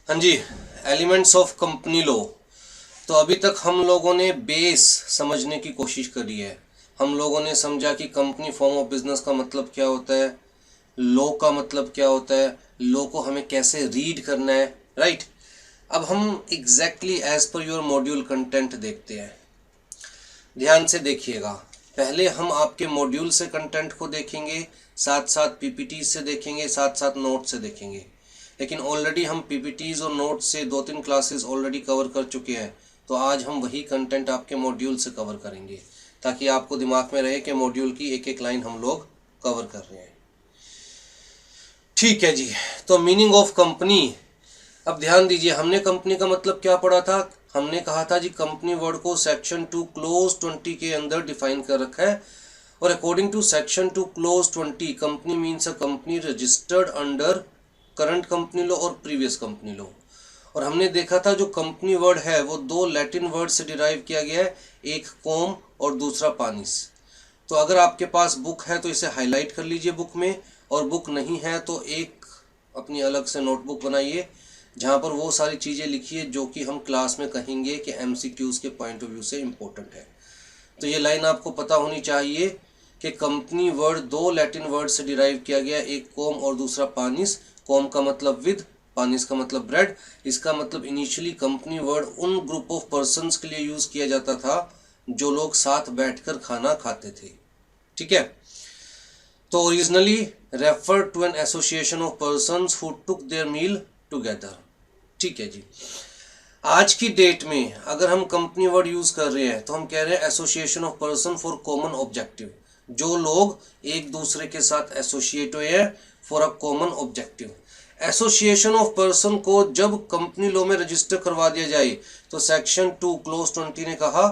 हाँ जी, elements of company law. तो अभी तक हम लोगों ने बेस समझने की कोशिश करी है। हम लोगों ने समझा कि कंपनी फॉर्म ऑफ बिजनेस का मतलब क्या होता है, लॉ का मतलब क्या होता है, लॉ को हमें कैसे रीड करना है, राइट। अब हम exactly as per your module content देखते हैं। ध्यान से देखिएगा, पहले हम आपके मॉड्यूल से कंटेंट को देखेंगे, साथ साथ पीपीटी से देखेंगे, साथ साथ नोट से देखेंगे। लेकिन ऑलरेडी हम पीपीटीज और नोट से 2-3 क्लासेस ऑलरेडी कवर कर चुके हैं, तो आज हम वही कंटेंट आपके मॉड्यूल से कवर करेंगे, ताकि आपको दिमाग में रहे कि मॉड्यूल की एक एक लाइन हम लोग कवर कर रहे हैं। ठीक है जी। तो मीनिंग ऑफ कंपनी, अब ध्यान दीजिए, हमने कंपनी का मतलब क्या पढ़ा था। हमने कहा था जी कंपनी वर्ड को सेक्शन 2 क्लोज 20 के अंदर डिफाइन कर रखा है, और according to section 2 clause 20 company means a company registered under current company law और प्रीवियस कंपनी लॉ। और हमने देखा था जो कंपनी वर्ड है वो 2 लैटिन वर्ड से डिराइव किया गया है, एक कॉम और दूसरा पानिस। तो अगर आपके पास बुक है तो इसे हाईलाइट कर लीजिए बुक में, और बुक नहीं है तो एक अपनी अलग से नोटबुक बनाइए जहाँ पर वो सारी चीज़ें लिखिए जो कि हम क्लास में कहेंगे कि एमसीक्यूज़ के पॉइंट ऑफ व्यू से इम्पोर्टेंट है। तो ये लाइन आपको पता होनी चाहिए कि कंपनी वर्ड 2 लैटिन वर्ड से डिराइव किया गया, एक कॉम और दूसरा पानिस। कॉम का मतलब विद, पानिस का मतलब ब्रेड। इसका मतलब इनिशियली कंपनी वर्ड उन ग्रुप ऑफ पर्सन्स के लिए यूज़ किया जाता था जो लोग साथ बैठकर खाना खाते थे। ठीक है। तो originally refer to an association of persons who took their meal together. ठीक है जी। आज की डेट में अगर हम कंपनी वर्ड यूज कर रहे हैं तो हम कह रहे हैं association of person for common objective, जो लोग एक दूसरे के साथ एसोसिएट हुए हैं for a common objective. Association of person को जब कंपनी लॉ में रजिस्टर करवा दिया जाए तो सेक्शन 2 क्लोज 20 ने कहा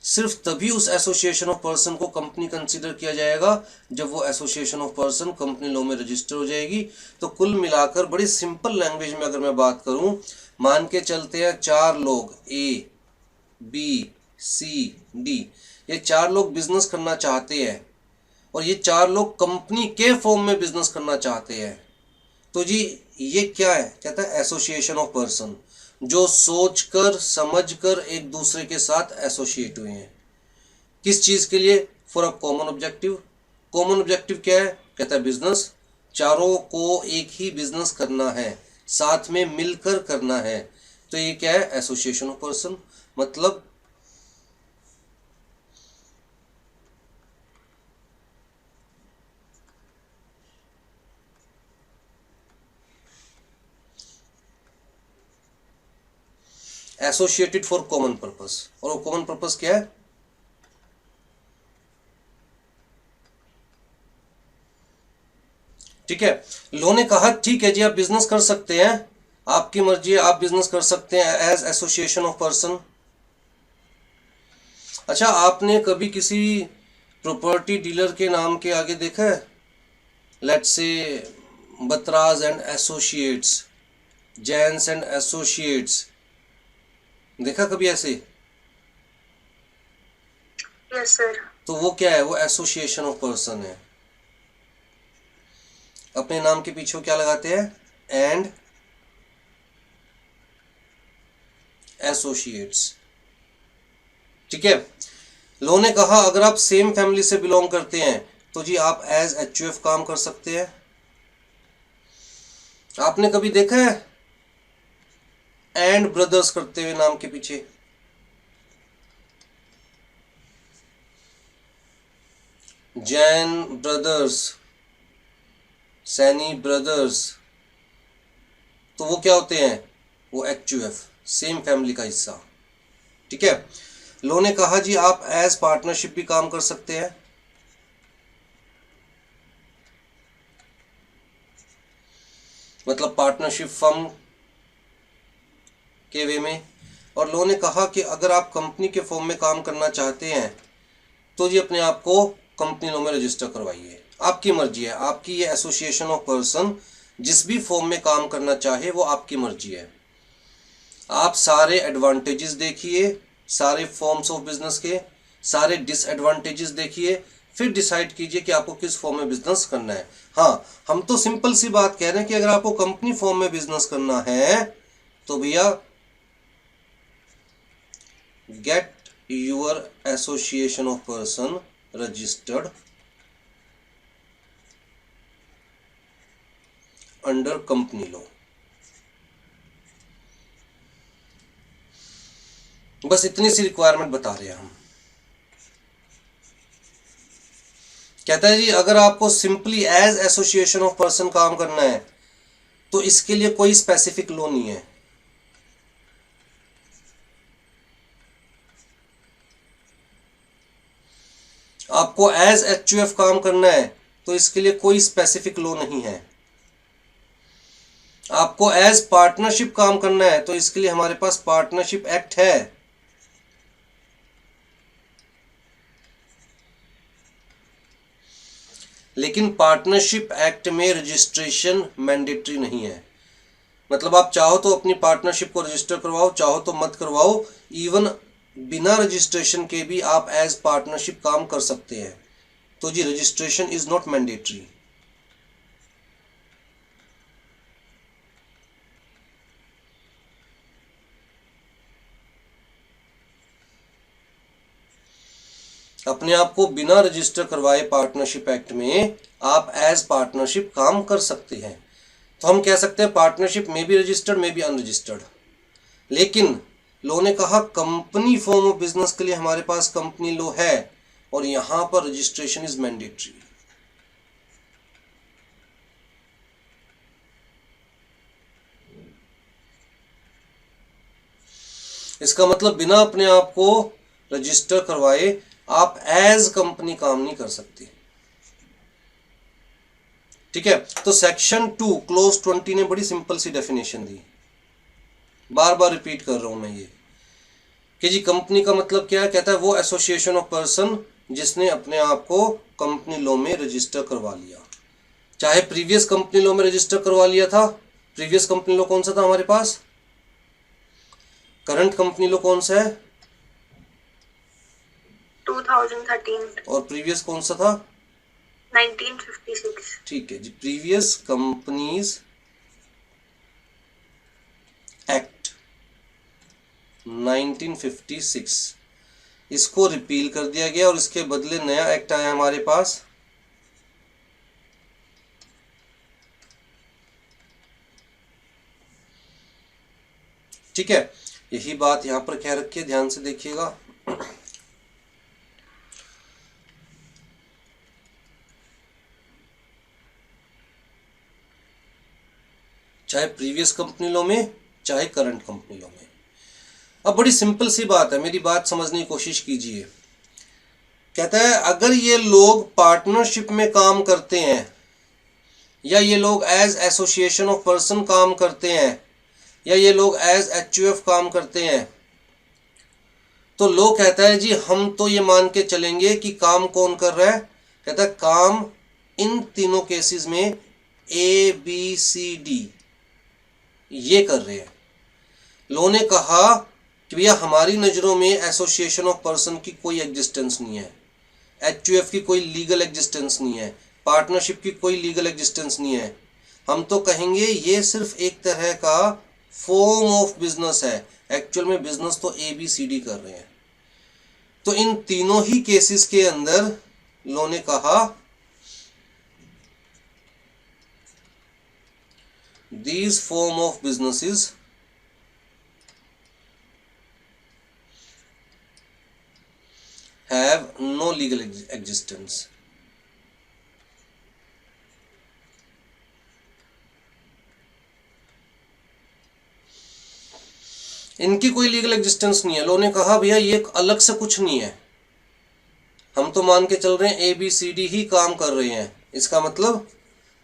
सिर्फ तभी उस एसोसिएशन ऑफ पर्सन को कंपनी कंसीडर किया जाएगा जब वो association of person company law में रजिस्टर हो जाएगी। तो कुल मिलाकर बड़ी सिंपल लैंग्वेज में अगर मैं बात करूं, मान के चलते हैं 4 लोग ए बी सी डी, ये 4 लोग बिजनेस करना चाहते हैं और ये 4 लोग कंपनी के फॉर्म में बिजनेस करना चाहते हैं। तो जी ये क्या है, कहता है एसोसिएशन ऑफ पर्सन, जो सोचकर समझकर एक दूसरे के साथ एसोसिएट हुए हैं। किस चीज के लिए? For a common objective. Common objective क्या है? कहता है बिजनेस। चारों को एक ही बिजनेस करना है, साथ में मिलकर करना है। तो ये क्या है? Association of person. मतलब एसोसिएटेड फॉर कॉमन पर्पस। और वो कॉमन पर्पस क्या है? ठीक है। लो ने कहा ठीक है जी आप बिजनेस कर सकते हैं, आपकी मर्जी है, आप बिजनेस कर सकते हैं एज एसोसिएशन ऑफ पर्सन। अच्छा, आपने कभी किसी प्रॉपर्टी डीलर के नाम के आगे देखा है, let's say Batra's and associates, Jains and associates, देखा कभी ऐसे? Yes sir. तो वो क्या है? वो एसोसिएशन ऑफ पर्सन है। अपने नाम के पीछे क्या लगाते हैं? And associates. ठीक है। लो ने कहा अगर आप सेम फैमिली से बिलोंग करते हैं तो जी आप एज एचयूएफ काम कर सकते हैं। आपने कभी देखा है एंड ब्रदर्स करते हुए नाम के पीछे? जैन ब्रदर्स, सैनी ब्रदर्स, तो वो क्या होते हैं? वो एचयूएफ, सेम फैमिली का हिस्सा। ठीक है। लो ने कहा जी आप एज पार्टनरशिप भी काम कर सकते हैं। मतलब पार्टनरशिप फर्म के वे में। और लो ने कहा कि अगर आप कंपनी के फॉर्म में काम करना चाहते हैं तो जी अपने आप को कंपनी लॉ में रजिस्टर करवाइए। आपकी मर्जी है, आपकी ये एसोसिएशन ऑफ पर्सन जिस भी फॉर्म में काम करना चाहे वो आपकी मर्जी है। आप सारे एडवांटेजेस देखिए, सारे फॉर्म्स ऑफ बिजनेस के, सारे डिसएडवांटेजेस देखिए, फिर डिसाइड कीजिए कि आपको किस फॉर्म में बिजनेस करना है। हाँ, हम तो सिंपल सी बात कह रहे हैं कि अगर आपको कंपनी फॉर्म में बिजनेस करना है तो भैया get your association of person registered under company law. बस इतनी सी रिक्वायरमेंट बता रहे हैं हम। कहता है जी अगर आपको simply as association of person काम करना है तो इसके लिए कोई स्पेसिफिक लॉ नहीं है। आपको एज एचयूएफ काम करना है तो इसके लिए कोई स्पेसिफिक लॉ नहीं है। आपको एज पार्टनरशिप काम करना है तो इसके लिए हमारे पास पार्टनरशिप एक्ट है। लेकिन पार्टनरशिप एक्ट में रजिस्ट्रेशन मैंडेटरी नहीं है। मतलब आप चाहो तो अपनी पार्टनरशिप को रजिस्टर करवाओ, चाहो तो मत करवाओ। इवन बिना रजिस्ट्रेशन के भी आप एज पार्टनरशिप काम कर सकते हैं। तो जी रजिस्ट्रेशन इज नॉट मैंडेटरी। अपने आप को बिना रजिस्टर करवाए पार्टनरशिप एक्ट में आप एज पार्टनरशिप काम कर सकते हैं। तो हम कह सकते हैं पार्टनरशिप में भी रजिस्टर्ड में भी अनरजिस्टर्ड। लेकिन लॉ ने कहा कंपनी फॉर्म ऑफ बिजनेस के लिए हमारे पास कंपनी लॉ है और यहां पर रजिस्ट्रेशन इज मैंडेटरी। इसका मतलब बिना अपने आप को रजिस्टर करवाए आप एज कंपनी काम नहीं कर सकते। ठीक है, तो सेक्शन 2 क्लोज 20 ने बड़ी सिंपल सी डेफिनेशन दी। बार बार रिपीट कर रहा हूं मैं ये कि जी कंपनी का मतलब क्या है। कहता है वो एसोसिएशन ऑफ पर्सन जिसने अपने आप को कंपनी लॉ में रजिस्टर करवा लिया। चाहे प्रीवियस कंपनी लॉ में रजिस्टर करवा लिया था। प्रीवियस कंपनी लॉ कौन सा था हमारे पास? करंट कंपनी लॉ कौन सा है? 2013। और प्रीवियस कौन सा था? 1956। ठीक है जी, प्रीवियस कंपनीज एक्ट 1956 इसको रिपील कर दिया गया और इसके बदले नया एक्ट आया हमारे पास। ठीक है, यही बात यहां पर कह रखी है, ध्यान से देखिएगा। चाहे प्रीवियस कंपनी लॉ में चाहे करंट कंपनी लॉ में। अब बड़ी सिंपल सी बात है, मेरी बात समझने की कोशिश कीजिए। कहता है अगर ये लोग पार्टनरशिप में काम करते हैं या ये लोग एज एसोसिएशन ऑफ पर्सन काम करते हैं या ये लोग एज एचयूएफ काम करते हैं तो लॉ कहता है जी हम तो ये मान के चलेंगे कि काम कौन कर रहा है। कहता है काम इन तीनों केसेस में ए बी सी डी ये कर रहे हैं। लॉ ने कहा कि भैया हमारी नज़रों में एसोसिएशन ऑफ पर्सन की कोई एग्जिस्टेंस नहीं है, एचयूएफ की कोई लीगल एग्जिस्टेंस नहीं है, पार्टनरशिप की कोई लीगल एग्जिस्टेंस नहीं है। हम तो कहेंगे ये सिर्फ एक तरह का फॉर्म ऑफ बिजनेस है। एक्चुअल में बिजनेस तो ए बी सी डी कर रहे हैं। तो इन तीनों ही केसेस के अंदर लॉ ने कहा these form of businesses have no legal existence। इनकी कोई लीगल एग्जिस्टेंस नहीं है। लॉ ने कहा भैया ये अलग से कुछ नहीं है, हम तो मान के चल रहे हैं ए बी सी डी ही काम कर रहे हैं। इसका मतलब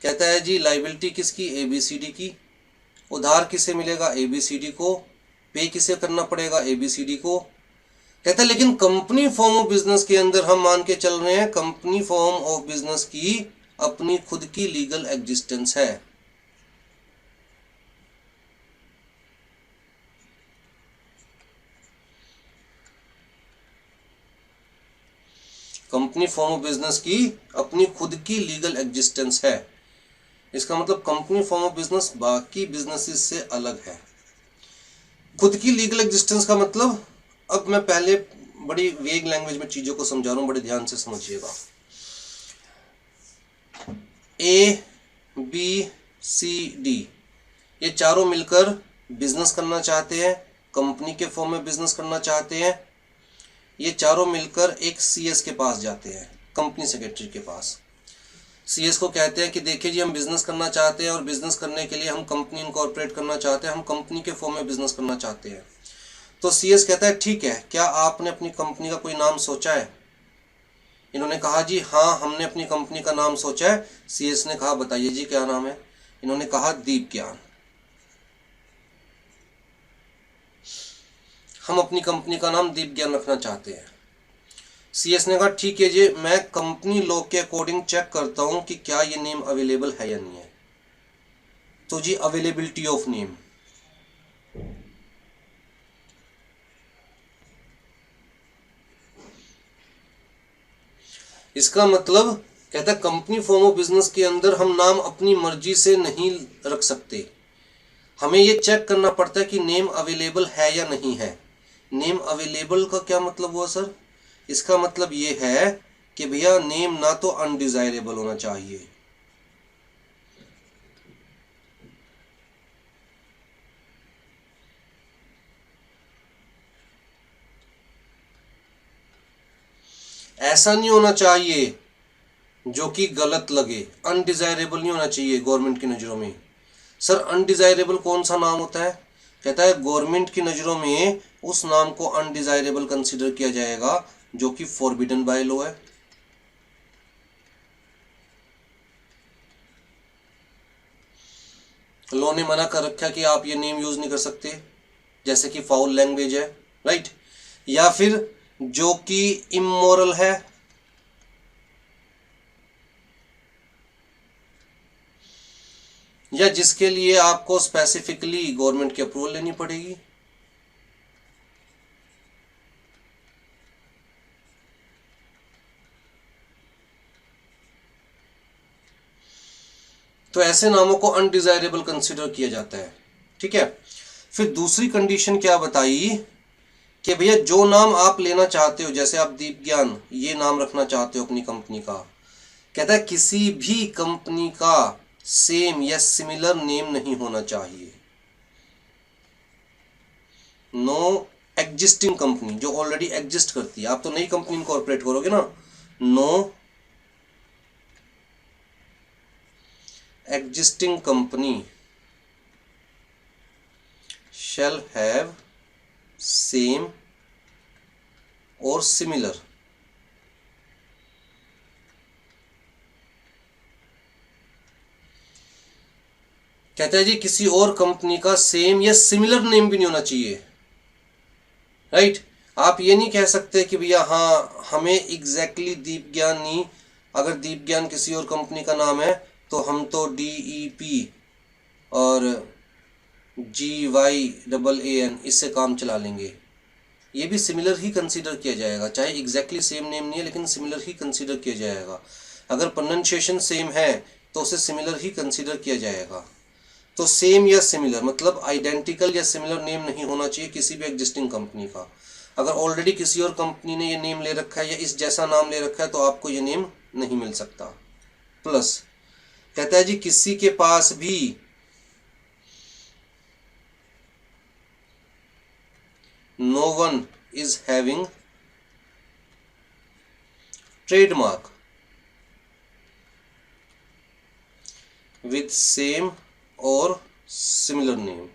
कहता है जी लाइबिलिटी किसकी? ए बी सी डी की। उधार किसे मिलेगा? ए बी सी डी को। पे किसे करना पड़ेगा? ए बी सी डी को। कहता है लेकिन कंपनी फॉर्म ऑफ बिजनेस के अंदर हम मान के चल रहे हैं कंपनी फॉर्म ऑफ बिजनेस की अपनी खुद की लीगल एग्जिस्टेंस है। कंपनी फॉर्म ऑफ बिजनेस की अपनी खुद की लीगल एग्जिस्टेंस है। इसका मतलब कंपनी फॉर्म ऑफ बिजनेस बाकी बिजनेसेस से अलग है। खुद की लीगल एग्जिस्टेंस का मतलब, अब मैं पहले बड़ी वेग लैंग्वेज में चीज़ों को समझा रहा हूँ, बड़े ध्यान से समझिएगा। ए बी सी डी ये चारों मिलकर बिजनेस करना चाहते हैं, कंपनी के फॉर्म में बिजनेस करना चाहते हैं। ये चारों मिलकर एक सीएस के पास जाते हैं, कंपनी सेक्रेटरी के पास। सीएस को कहते हैं कि देखिए जी, हम बिजनेस करना चाहते हैं और बिजनेस करने के लिए हम कंपनी इनकॉर्पोरेट करना चाहते हैं, हम कंपनी के फॉर्म में बिजनेस करना चाहते हैं। तो सीएस कहता है ठीक है, क्या आपने अपनी कंपनी का कोई नाम सोचा है? इन्होंने कहा जी हाँ, हमने अपनी कंपनी का नाम सोचा है। सीएस ने कहा बताइए जी क्या नाम है? इन्होंने कहा दीप ज्ञान। हम अपनी कंपनी का नाम दीप ज्ञान रखना चाहते हैं। सीएस ने कहा ठीक है जी, मैं कंपनी लॉ के अकॉर्डिंग चेक करता हूं कि क्या ये नेम अवेलेबल है या नहीं है। तो जी अवेलेबिलिटी ऑफ नेम, इसका मतलब कहता है कंपनी फॉर्म ऑफ बिजनेस के अंदर हम नाम अपनी मर्जी से नहीं रख सकते, हमें ये चेक करना पड़ता है कि नेम अवेलेबल है या नहीं है। नेम अवेलेबल का क्या मतलब हुआ सर? इसका मतलब ये है कि भैया नेम ना तो अनडिजायरेबल होना चाहिए, ऐसा नहीं होना चाहिए जो कि गलत लगे, अनडिजायरेबल नहीं होना चाहिए गवर्नमेंट की नज़रों में। सर अनडिजायरेबल कौन सा नाम होता है? कहता है गवर्नमेंट की नज़रों में उस नाम को अनडिजायरेबल कंसीडर किया जाएगा जो कि फॉरबिडन बाय लॉ है। लॉ ने मना कर रखा कि आप ये नेम यूज नहीं कर सकते, जैसे कि फाउल लैंग्वेज है, राइट, या फिर जो कि इमोरल है, या जिसके लिए आपको स्पेसिफिकली गवर्नमेंट की अप्रूवल लेनी पड़ेगी। तो ऐसे नामों को अनडिजायरेबल कंसीडर किया जाता है, ठीक है। फिर दूसरी कंडीशन क्या बताई कि भैया जो नाम आप लेना चाहते हो, जैसे आप दीप ज्ञान ये नाम रखना चाहते हो अपनी कंपनी का, कहता है किसी भी कंपनी का सेम या सिमिलर नेम नहीं होना चाहिए। नो एग्जिस्टिंग कंपनी, जो ऑलरेडी एग्जिस्ट करती है, आप तो नई कंपनी इनकॉर्पोरेट करोगे ना, no existing company shall have same or similar कहता है जी किसी और कंपनी का सेम या सिमिलर नेम भी नहीं होना चाहिए, राइट। आप ये नहीं कह सकते कि भैया हाँ हमें एग्जैक्टली दीप ज्ञान नहीं, अगर दीप ज्ञान किसी और कंपनी का नाम है तो हम तो DEP और GYAAN इससे काम चला लेंगे। ये भी सिमिलर ही कंसीडर किया जाएगा, चाहे एग्जैक्टली सेम नेम नहीं है लेकिन सिमिलर ही कंसीडर किया जाएगा। अगर प्रोनाउंसिएशन सेम है तो उसे सिमिलर ही कंसीडर किया जाएगा। तो सेम या सिमिलर मतलब आइडेंटिकल या सिमिलर नेम नहीं होना चाहिए किसी भी एग्जिस्टिंग कंपनी का। अगर ऑलरेडी किसी और कंपनी ने ये नेम ले रखा है या इस जैसा नाम ले रखा है तो आपको ये नेम नहीं मिल सकता। प्लस कहता है जी किसी के पास भी no one is having trademark with same और सिमिलर नेम।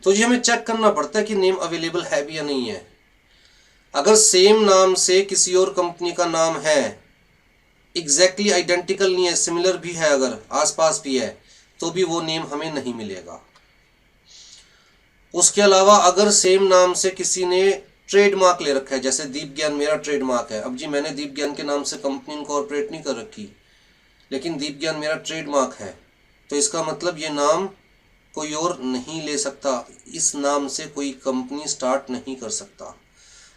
तो ये हमें चेक करना पड़ता है कि नेम अवेलेबल है भी या नहीं है। अगर सेम नाम से किसी और कंपनी का नाम है, एग्जैक्टली आइडेंटिकल नहीं है, सिमिलर भी है, अगर आसपास भी है, तो भी वो नेम हमें नहीं मिलेगा। उसके अलावा अगर सेम नाम से किसी ने ट्रेडमार्क ले रखा है, जैसे दीप ज्ञान मेरा ट्रेडमार्क है, अब जी मैंने दीप ज्ञान के नाम से कंपनी इनकॉर्पोरेट नहीं कर रखी, लेकिन दीप ज्ञान मेरा ट्रेडमार्क है, तो इसका मतलब ये नाम कोई और नहीं ले सकता, इस नाम से कोई कंपनी स्टार्ट नहीं कर सकता।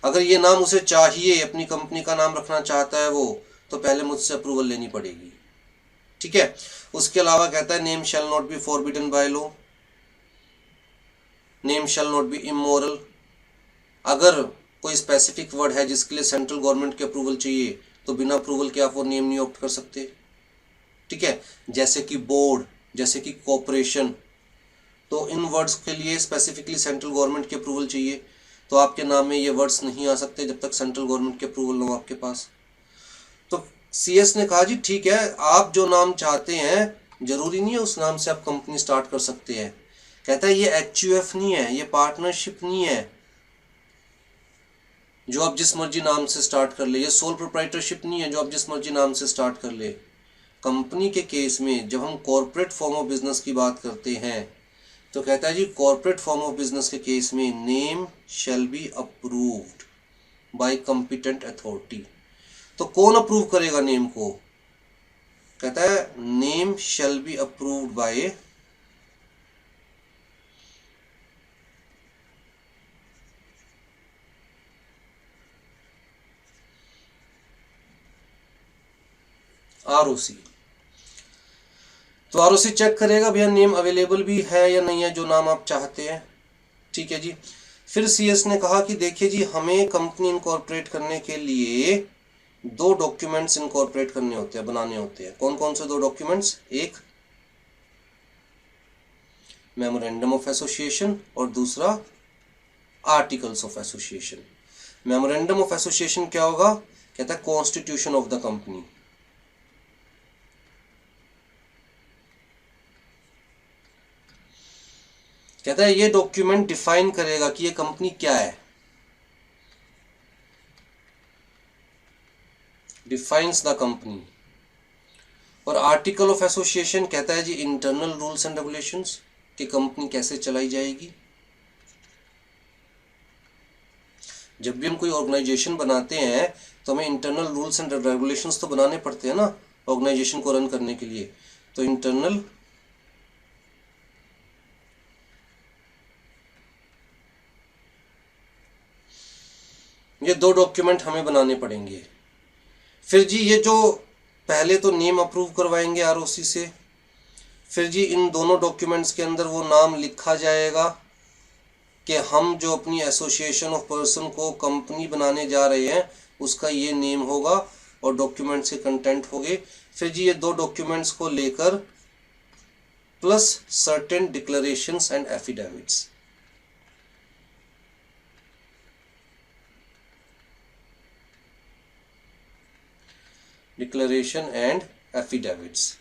अगर ये नाम उसे चाहिए, अपनी कंपनी का नाम रखना चाहता है वो, तो पहले मुझसे अप्रूवल लेनी पड़ेगी, ठीक है। उसके अलावा कहता है name shall not be forbidden by law, name shall not be immoral. अगर कोई स्पेसिफिक वर्ड है जिसके लिए सेंट्रल गवर्नमेंट की अप्रूवल चाहिए तो बिना अप्रूवल के आप वो नेम नहीं ऑप्ट कर सकते, ठीक है। जैसे कि बोर्ड, जैसे कि कॉरपोरेशन, तो इन वर्ड्स के लिए स्पेसिफिकली सेंट्रल गवर्नमेंट की अप्रूवल चाहिए, तो आपके नाम में ये वर्ड्स नहीं आ सकते जब तक सेंट्रल गवर्नमेंट की अप्रूवल ना हो आपके पास। तो सीएस ने कहा जी ठीक है, आप जो नाम चाहते हैं जरूरी नहीं है उस नाम से आप कंपनी स्टार्ट कर सकते हैं। कहता है ये एचयूएफ नहीं है, ये पार्टनरशिप नहीं है जो आप जिस मर्जी नाम से स्टार्ट कर ले, ये सोल प्रोप्राइटरशिप नहीं है जो आप जिस मर्जी नाम से स्टार्ट कर ले। कंपनी के केस में जब हम कॉर्पोरेट फॉर्म ऑफ बिजनेस की बात करते हैं तो कहता है जी कॉर्पोरेट फॉर्म ऑफ बिजनेस के केस में name shall be approved by competent authority. तो कौन अप्रूव करेगा नेम को? कहता है name shall be approved by ROC. तो आरओसी चेक करेगा भैया नेम अवेलेबल भी है या नहीं है जो नाम आप चाहते हैं, ठीक है जी। फिर सीएस ने कहा कि देखिए जी हमें कंपनी इनकॉर्पोरेट करने के लिए 2 डॉक्यूमेंट्स इनकॉर्पोरेट करने होते हैं, बनाने होते हैं। कौन कौन से 2 डॉक्यूमेंट्स? एक मेमोरेंडम ऑफ एसोसिएशन और दूसरा articles of association. Memorandum of association क्या होगा? कहता है कॉन्स्टिट्यूशन ऑफ द कंपनी। कहता है ये डॉक्यूमेंट डिफाइन करेगा कि ये कंपनी क्या है, डिफाइंस द कंपनी। और आर्टिकल ऑफ एसोसिएशन कहता है जी इंटरनल रूल्स एंड रेगुलेशंस कि कंपनी कैसे चलाई जाएगी। जब भी हम कोई ऑर्गेनाइजेशन बनाते हैं तो हमें इंटरनल रूल्स एंड रेगुलेशंस तो बनाने पड़ते हैं ना ऑर्गेनाइजेशन को रन करने के लिए। तो इंटरनल ये 2 डॉक्यूमेंट हमें बनाने पड़ेंगे। फिर जी ये जो पहले तो नेम अप्रूव करवाएंगे आरओसी से, फिर जी इन दोनों डॉक्यूमेंट्स के अंदर वो नाम लिखा जाएगा कि हम जो अपनी एसोसिएशन ऑफ पर्सन को कंपनी बनाने जा रहे हैं उसका ये नेम होगा और डॉक्यूमेंट्स के कंटेंट होंगे। फिर जी ये 2 डॉक्यूमेंट्स को लेकर plus certain declarations and affidavits. Declaration and affidavits,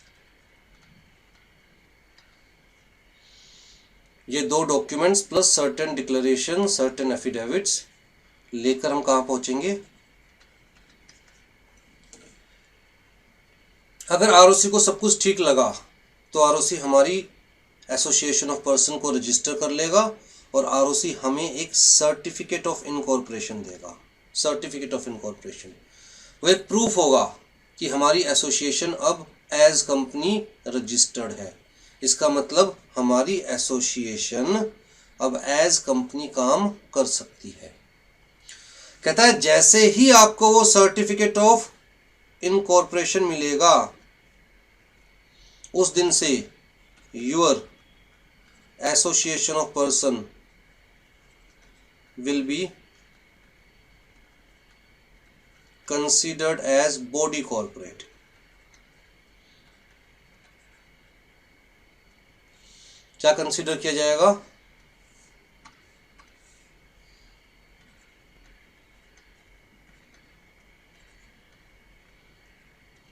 ये 2 documents plus certain declaration certain affidavits लेकर हम कहां पहुंचेंगे? अगर आरओसी को सब कुछ ठीक लगा तो आरओसी हमारी एसोसिएशन ऑफ पर्सन को रजिस्टर कर लेगा और आरओसी हमें एक सर्टिफिकेट ऑफ इनकॉर्पोरेशन देगा। सर्टिफिकेट ऑफ इनकॉर्पोरेशन वो एक प्रूफ होगा कि हमारी एसोसिएशन अब एज कंपनी रजिस्टर्ड है। इसका मतलब हमारी एसोसिएशन अब एज कंपनी काम कर सकती है। कहता है जैसे ही आपको वो सर्टिफिकेट ऑफ इनकॉर्पोरेशन मिलेगा उस दिन से your association of person will be considered as body corporate। क्या कंसीडर किया जाएगा?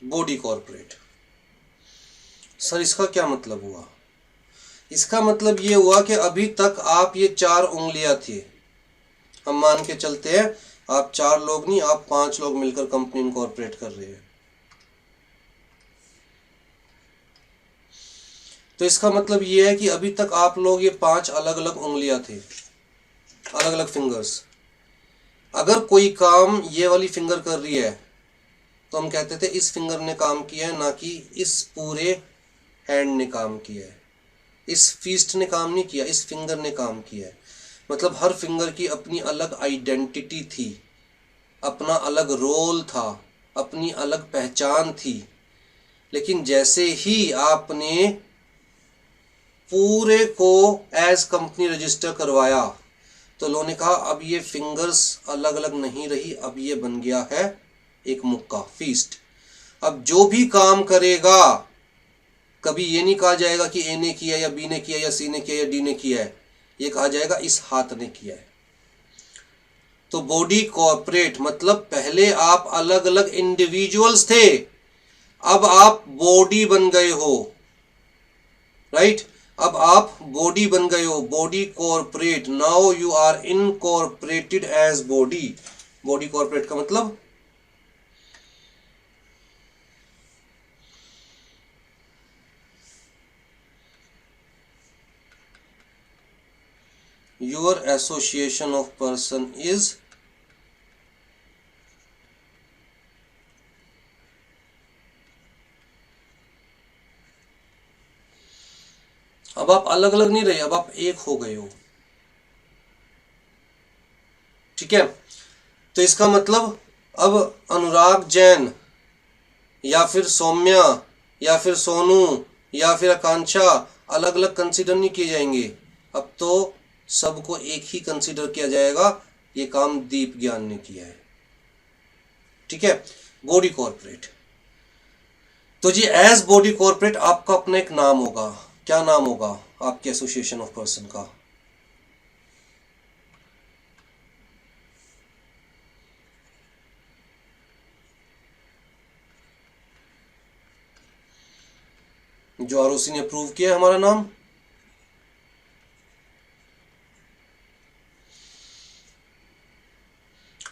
Body corporate. सर इसका क्या मतलब हुआ? इसका मतलब ये हुआ कि अभी तक आप ये 4 उंगलियां थी, हम मान के चलते हैं आप 4 लोग नहीं आप 5 लोग मिलकर कंपनी इनकॉर्पोरेट कर रहे हैं। तो इसका मतलब ये है कि अभी तक आप लोग ये 5 अलग अलग उंगलियां थे, अलग अलग फिंगर्स। अगर कोई काम ये वाली फिंगर कर रही है तो हम कहते थे इस फिंगर ने काम किया है, ना कि इस पूरे हैंड ने काम किया है, इस फिस्ट ने काम नहीं किया, इस फिंगर ने काम किया है। मतलब हर फिंगर की अपनी अलग आइडेंटिटी थी, अपना अलग रोल था, अपनी अलग पहचान थी। लेकिन जैसे ही आपने पूरे को एज कंपनी रजिस्टर करवाया तो लोगों ने कहा अब ये फिंगर्स अलग अलग नहीं रही, अब ये बन गया है एक मुक्का, फीस्ट। अब जो भी काम करेगा कभी ये नहीं कहा जाएगा कि ए ने किया या बी ने किया या सी ने किया या डी ने किया है, ये कहा जाएगा इस हाथ ने किया है। तो बॉडी कॉर्पोरेट मतलब पहले आप अलग अलग इंडिविजुअल्स थे, अब आप बॉडी बन गए हो, राइट? अब आप बॉडी बन गए हो, body corporate. Now you are incorporated as body. Body corporate का मतलब your association of person is अब आप अलग अलग नहीं रहे, अब आप एक हो गए हो, ठीक है? तो इसका मतलब अब अनुराग जैन या फिर सौम्या या फिर सोनू या फिर आकांक्षा अलग अलग कंसीडर नहीं किए जाएंगे, अब तो सबको एक ही कंसीडर किया जाएगा, ये काम दीप ज्ञान ने किया है, ठीक है? Body corporate. तो जी एज बॉडी कॉर्पोरेट आपका अपना एक नाम होगा। क्या नाम होगा आपके एसोसिएशन ऑफ पर्सन का? जो आरओसी ने अप्रूव किया है हमारा नाम,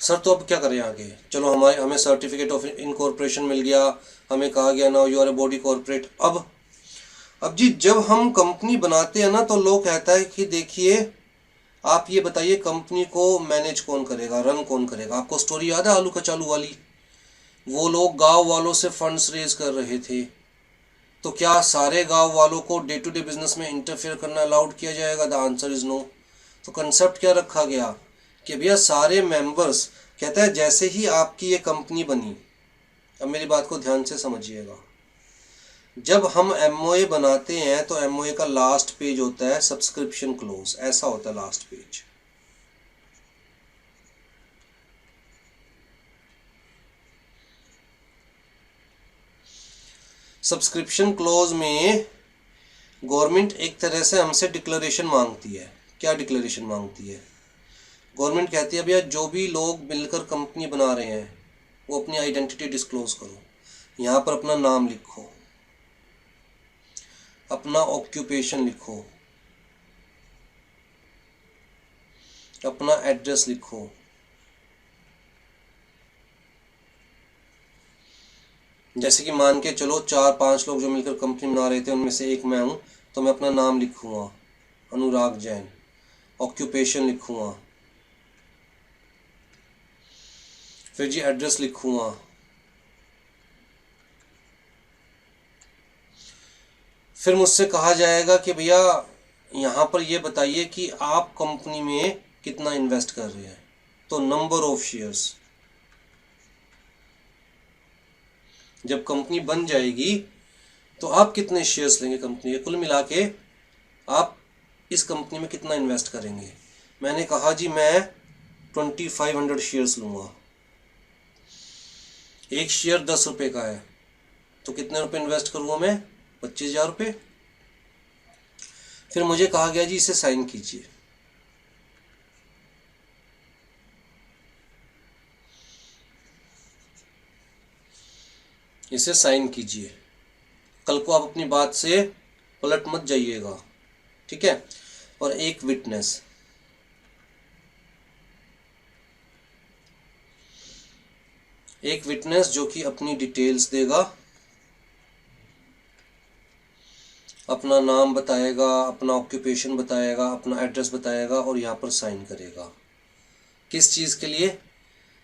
सर तो अब क्या करें आगे? चलो हमें सर्टिफिकेट ऑफ इनकॉर्पोरेशन मिल गया, हमें कहा गया now you are a body corporate. अब जी जब हम कंपनी बनाते हैं ना तो लोग कहता है कि देखिए आप ये बताइए कंपनी को मैनेज कौन करेगा, रन कौन करेगा? आपको स्टोरी याद है आलू कचालू वाली? वो लोग गांव वालों से फंड्स रेज कर रहे थे, तो क्या सारे गांव वालों को डे टू डे बिजनेस में इंटरफेयर करना अलाउड किया जाएगा? The answer is no. तो कंसेप्ट क्या रखा गया कि भैया सारे मेंबर्स, कहता है जैसे ही आपकी ये कंपनी बनी, अब मेरी बात को ध्यान से समझिएगा, जब हम एमओए बनाते हैं तो एमओए का लास्ट पेज होता है सब्सक्रिप्शन क्लोज, ऐसा होता है लास्ट पेज। सब्सक्रिप्शन क्लोज में गवर्नमेंट एक तरह से हमसे डिक्लेरेशन मांगती है। क्या डिक्लेरेशन मांगती है? गवर्नमेंट कहती है भैया जो भी लोग मिलकर कंपनी बना रहे हैं वो अपनी आइडेंटिटी डिस्क्लोज करो। यहाँ पर अपना नाम लिखो, अपना ऑक्यूपेशन लिखो, अपना एड्रेस लिखो, जैसे कि मान के चलो 4-5 लोग जो मिलकर कंपनी बना रहे थे उनमें से एक मैं हूँ, तो मैं अपना नाम लिखूँगा अनुराग जैन, ऑक्यूपेशन लिखूँगा, फिर जी एड्रेस लिखूँगा, फिर मुझसे कहा जाएगा कि भैया यहाँ पर ये बताइए कि आप कंपनी में कितना इन्वेस्ट कर रहे हैं, तो नंबर ऑफ शेयर्स। जब कंपनी बन जाएगी तो आप कितने शेयर्स लेंगे कंपनी के, कुल मिला के आप इस कंपनी में कितना इन्वेस्ट करेंगे? मैंने कहा जी मैं 2500 शेयर्स लूँगा, एक शेयर 10 रुपये का है, तो कितने रुपए इन्वेस्ट करूँगा मैं? 25,000 रुपये। फिर मुझे कहा गया जी इसे साइन कीजिए। इसे साइन कीजिए, कल को आप अपनी बात से पलट मत जाइएगा, ठीक है? और एक विटनेस, जो कि अपनी डिटेल्स देगा, अपना नाम बताएगा, अपना ऑक्यूपेशन बताएगा, अपना एड्रेस बताएगा और यहाँ पर साइन करेगा। किस चीज़ के लिए?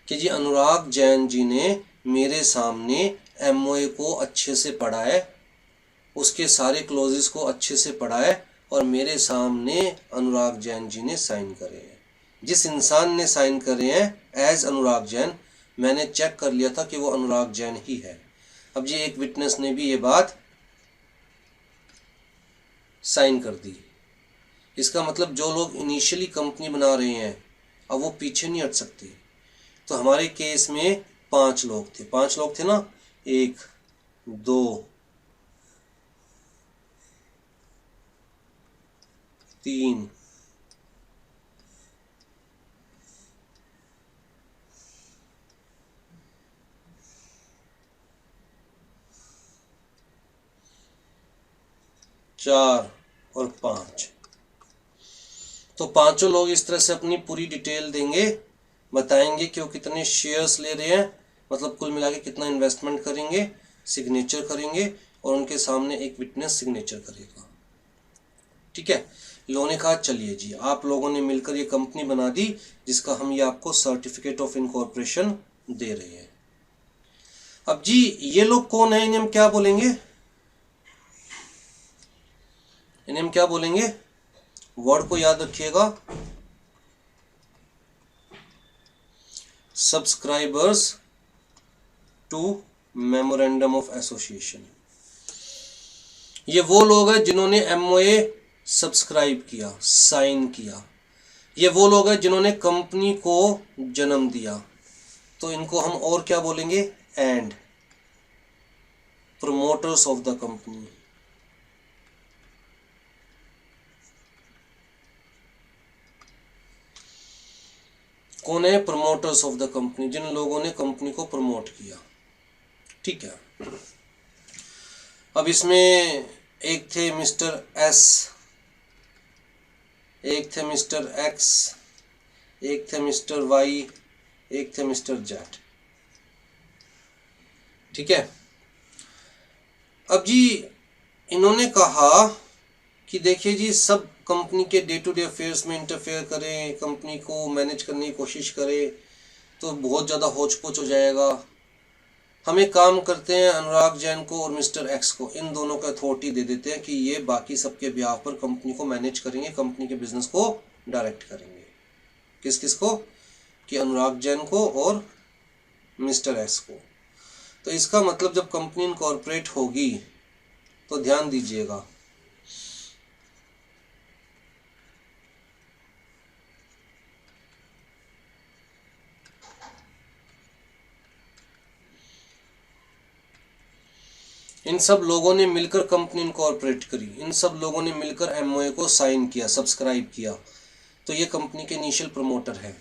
कि जी अनुराग जैन जी ने मेरे सामने एमओए को अच्छे से पढ़ा है, उसके सारे क्लोजेस को अच्छे से पढ़ा है और मेरे सामने अनुराग जैन जी ने साइन करे हैं। जिस इंसान ने साइन करे हैं एज अनुराग जैन, मैंने चेक कर लिया था कि वो अनुराग जैन ही है। अब ये एक विटनेस ने भी ये बात साइन कर दी। इसका मतलब जो लोग इनिशियली कंपनी बना रहे हैं अब वो पीछे नहीं हट सकते। तो हमारे केस में 5 लोग थे, 5 लोग थे ना, 1 2 3 4 और 5। तो पांचों लोग इस तरह से अपनी पूरी डिटेल देंगे, बताएंगे कि वो कितने शेयर्स ले रहे हैं, मतलब कुल मिला के कितना इन्वेस्टमेंट करेंगे, सिग्नेचर करेंगे और उनके सामने एक विटनेस सिग्नेचर करेगा। ठीक है। लोगों ने कहा चलिए जी आप लोगों ने मिलकर ये कंपनी बना दी जिसका हम ये आपको सर्टिफिकेट ऑफ इनकॉर्पोरेशन दे रहे हैं। अब जी ये लोग कौन है, इन्हें हम क्या बोलेंगे, इन्हें हम क्या बोलेंगे, वर्ड को याद रखिएगा, subscribers to memorandum of association. ये वो लोग हैं जिन्होंने एमओए सब्सक्राइब किया, साइन किया। ये वो लोग हैं जिन्होंने कंपनी को जन्म दिया। तो इनको हम और क्या बोलेंगे, and promoters of the company. कौन है, प्रमोटर्स ऑफ द कंपनी, जिन लोगों ने कंपनी को प्रमोट किया। ठीक है। अब इसमें एक थे मिस्टर एस, एक थे मिस्टर एक्स, एक थे मिस्टर वाई, एक थे मिस्टर जेड। ठीक है। अब जी इन्होंने कहा कि देखिए जी सब कंपनी के डे टू डे अफेयर्स में इंटरफेयर करें, कंपनी को मैनेज करने की कोशिश करें तो बहुत ज़्यादा होच पोच हो जाएगा। हम एक काम करते हैं, अनुराग जैन को और मिस्टर एक्स को, इन दोनों का अथॉरिटी दे देते हैं कि ये बाकी सबके ब्याह पर कंपनी को मैनेज करेंगे, कंपनी के बिजनेस को डायरेक्ट करेंगे। किस किस को, कि अनुराग जैन को और मिस्टर एक्स को। तो इसका मतलब जब कंपनी इनकॉर्पोरेट होगी तो ध्यान दीजिएगा, इन सब लोगों ने मिलकर कंपनी इनकॉर्पोरेट करी, इन सब लोगों ने मिलकर एमओए को साइन किया, सब्सक्राइब किया, तो ये कंपनी के इनिशियल प्रमोटर है।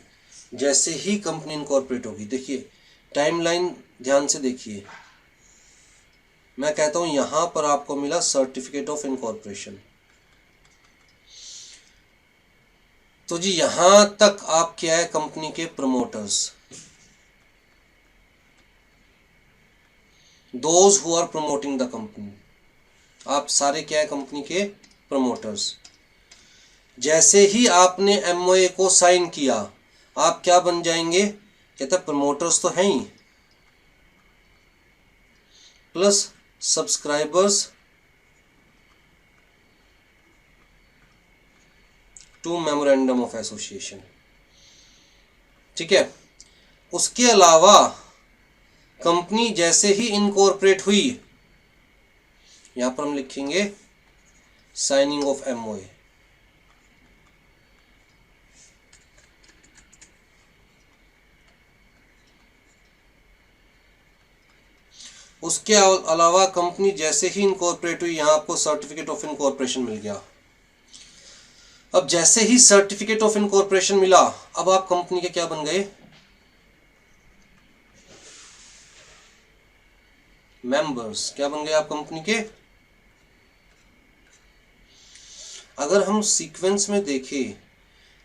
जैसे ही कंपनी इनकॉर्पोरेट होगी, देखिए टाइमलाइन ध्यान से देखिए, मैं कहता हूं यहां पर आपको मिला सर्टिफिकेट ऑफ इनकॉर्पोरेशन, तो जी यहां तक आप क्या है, कंपनी के promoters, those who are promoting the company, आप सारे क्या है, कंपनी के प्रमोटर्स। जैसे ही आपने एमओए को साइन किया आप क्या बन जाएंगे, कहते प्रमोटर्स तो हैं ही, plus subscribers to memorandum of association. ठीक है। उसके अलावा कंपनी जैसे ही इनकॉर्पोरेट हुई, यहां पर हम लिखेंगे साइनिंग ऑफ एमओए। उसके अलावा कंपनी जैसे ही इनकॉर्पोरेट हुई, यहां आपको सर्टिफिकेट ऑफ इनकॉर्पोरेशन मिल गया। अब जैसे ही सर्टिफिकेट ऑफ इनकॉर्पोरेशन मिला, अब आप कंपनी के क्या बन गए, मेंबर्स। क्या बन गए आप कंपनी के। अगर हम सीक्वेंस में देखें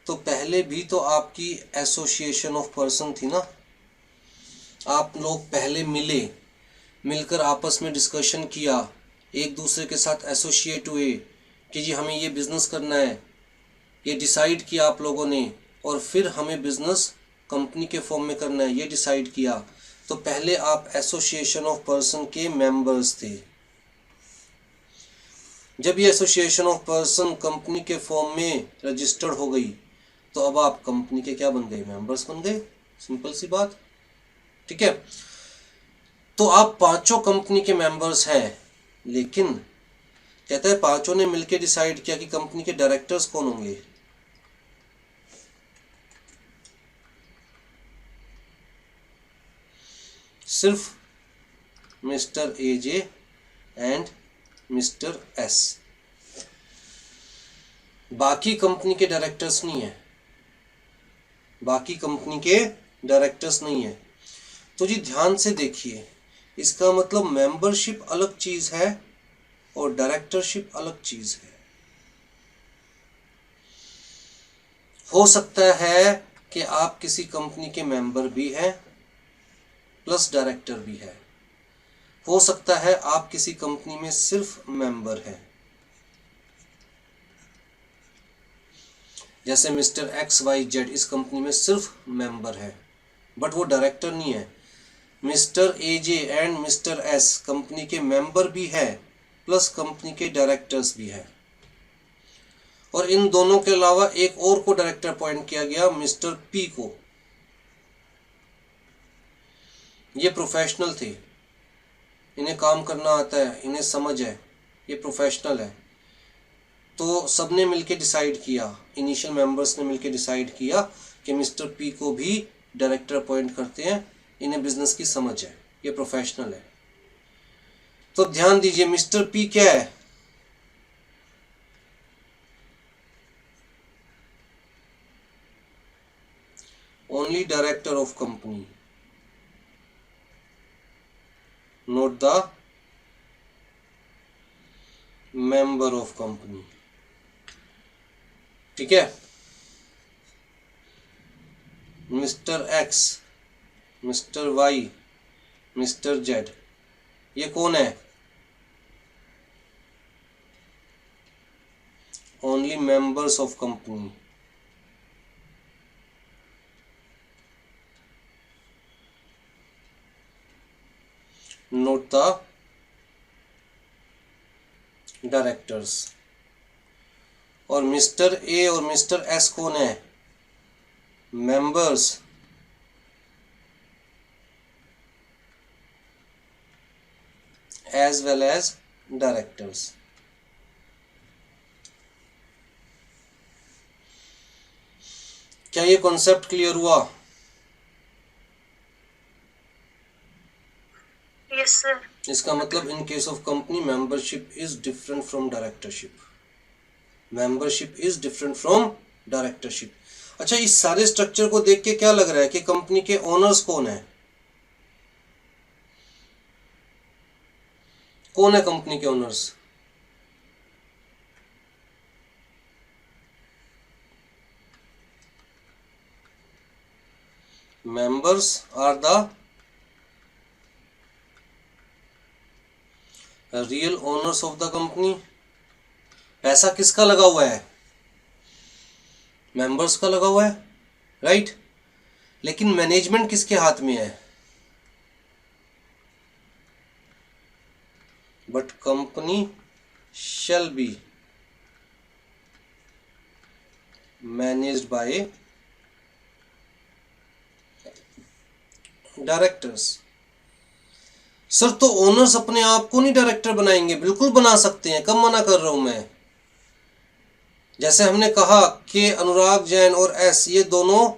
तो पहले भी तो आपकी एसोसिएशन ऑफ पर्सन थी ना, आप लोग पहले मिले, मिलकर आपस में डिस्कशन किया, एक दूसरे के साथ एसोसिएट हुए कि जी हमें ये बिज़नेस करना है, ये डिसाइड किया आप लोगों ने, और फिर हमें बिज़नेस कंपनी के फॉर्म में करना है, ये डिसाइड किया। तो पहले आप एसोसिएशन ऑफ पर्सन के मेंबर्स थे। जब ये एसोसिएशन ऑफ पर्सन कंपनी के फॉर्म में रजिस्टर्ड हो गई तो अब आप कंपनी के क्या बन गए, मेंबर्स बन गए। सिंपल सी बात। ठीक है। तो आप पांचों कंपनी के मेंबर्स हैं, लेकिन कहता है पांचों ने मिलकर डिसाइड किया कि कंपनी के डायरेक्टर्स कौन होंगे। सिर्फ mister AJ and mister S, बाकी कंपनी के डायरेक्टर्स नहीं है, बाकी कंपनी के डायरेक्टर्स नहीं है। तो जी ध्यान से देखिए, इसका मतलब मेंबरशिप अलग चीज है और डायरेक्टरशिप अलग चीज है। हो सकता है कि आप किसी कंपनी के मेंबर भी हैं प्लस डायरेक्टर भी है, हो सकता है आप किसी कंपनी में सिर्फ मेंबर हैं, जैसे मिस्टर एक्स वाई जेड इस कंपनी में सिर्फ मेंबर है बट वो डायरेक्टर नहीं है। Mister AJ and mister S company के मेंबर भी है प्लस कंपनी के डायरेक्टर्स भी है, और इन दोनों के अलावा एक और को डायरेक्टर अपॉइंट किया गया, मिस्टर पी को। ये प्रोफेशनल थे, इन्हें काम करना आता है, इन्हें समझ है, ये प्रोफेशनल है। तो सबने मिलके डिसाइड किया, इनिशियल मेंबर्स ने मिलके डिसाइड किया कि मिस्टर पी को भी डायरेक्टर अपॉइंट करते हैं, इन्हें बिजनेस की समझ है, ये प्रोफेशनल है। तो ध्यान दीजिए, मिस्टर पी क्या है? Only director of company, not the member of company. ठीक है, mister X, mister Y, mister Z, ये कौन है? Only members of company. Not the directors. और मिस्टर ए और मिस्टर एस कौन है? Members as well as directors. क्या ये कॉन्सेप्ट क्लियर हुआ? Yes sir. इसका मतलब in case of company membership is different from directorship, membership is different from directorship. अच्छा, इस सारे स्ट्रक्चर को देख के क्या लग रहा है कि कंपनी के ओनर्स कौन है? कौन है कंपनी के owners? Members are the real owners of the company. पैसा किसका लगा हुआ है? मेंबर्स का लगा हुआ है, राइट। लेकिन मैनेजमेंट किसके हाथ में है? But company shall be managed by directors. Sir, तो ओनर्स अपने आप को नहीं डायरेक्टर बनाएंगे? बिल्कुल बना सकते हैं, कब मना कर रहा हूं मैं। जैसे हमने कहा कि अनुराग जैन और एस ये दोनों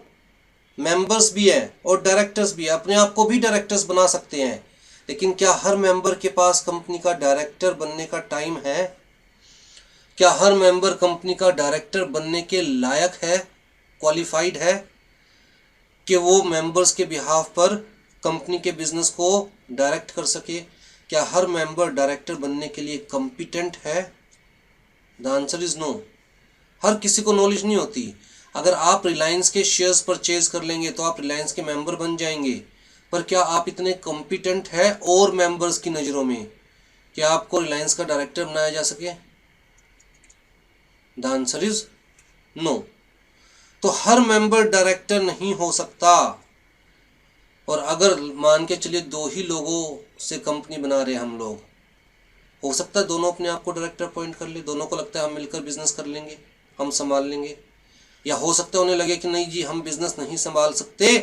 मेंबर्स भी हैं और डायरेक्टर्स भी हैं, अपने आप को भी डायरेक्टर्स बना सकते हैं। लेकिन क्या हर मेंबर के पास कंपनी का डायरेक्टर बनने का टाइम है? क्या हर मेंबर कंपनी का डायरेक्टर बनने के लायक है, क्वालिफाइड है कि वो मेंबर्स के बिहाफ पर कंपनी के बिजनेस को डायरेक्ट कर सके? क्या हर मेंबर डायरेक्टर बनने के लिए कॉम्पिटेंट है? The answer is no. हर किसी को नॉलेज नहीं होती। अगर आप रिलायंस के शेयर्स परचेज कर लेंगे तो आप रिलायंस के मेंबर बन जाएंगे, पर क्या आप इतने कॉम्पिटेंट है और मेंबर्स की नज़रों में कि आपको रिलायंस का डायरेक्टर बनाया जा सके? The answer is no. तो हर मेंबर डायरेक्टर नहीं हो सकता। और अगर मान के चलिए 2 ही लोगों से कंपनी बना रहे हम लोग, हो सकता है दोनों अपने आप को डायरेक्टर अपॉइंट कर ले, दोनों को लगता है हम मिलकर बिजनेस कर लेंगे, हम संभाल लेंगे। या हो सकता है उन्हें लगे कि नहीं जी, हम बिजनेस नहीं संभाल सकते,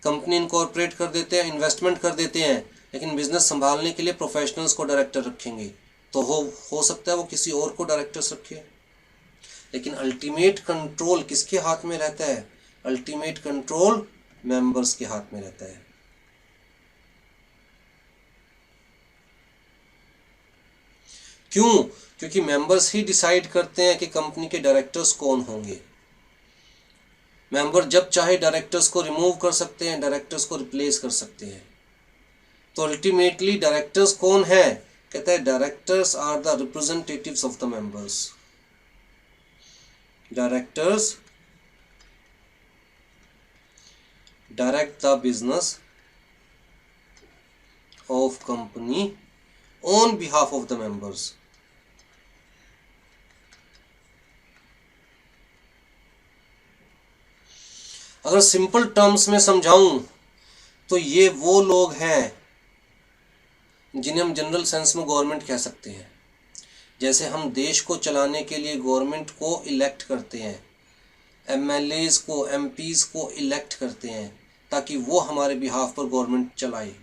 कंपनी इनकॉर्पोरेट कर देते हैं, इन्वेस्टमेंट कर देते हैं, लेकिन बिजनेस संभालने के लिए प्रोफेशनल्स को डायरेक्टर रखेंगे, तो हो सकता है वो किसी और को डायरेक्टर्स रखे, लेकिन अल्टीमेट कंट्रोल किसके हाथ में रहता है? अल्टीमेट कंट्रोल मेंबर्स के हाथ में रहता है। क्यों? क्योंकि मेंबर्स ही डिसाइड करते हैं कि कंपनी के डायरेक्टर्स कौन होंगे। मेंबर जब चाहे डायरेक्टर्स को रिमूव कर सकते हैं, डायरेक्टर्स को रिप्लेस कर सकते हैं। तो अल्टीमेटली डायरेक्टर्स कौन है? कहता है directors are the representatives of the members. Directors direct the business of company on behalf of the members. अगर सिंपल टर्म्स में समझाऊं तो ये वो लोग हैं जिन्हें हम जनरल सेंस में गवर्नमेंट कह सकते हैं। जैसे हम देश को चलाने के लिए गवर्नमेंट को इलेक्ट करते हैं, एमएलएज को, एमपीज को इलेक्ट करते हैं ताकि वो हमारे बिहाफ पर गवर्नमेंट चलाए।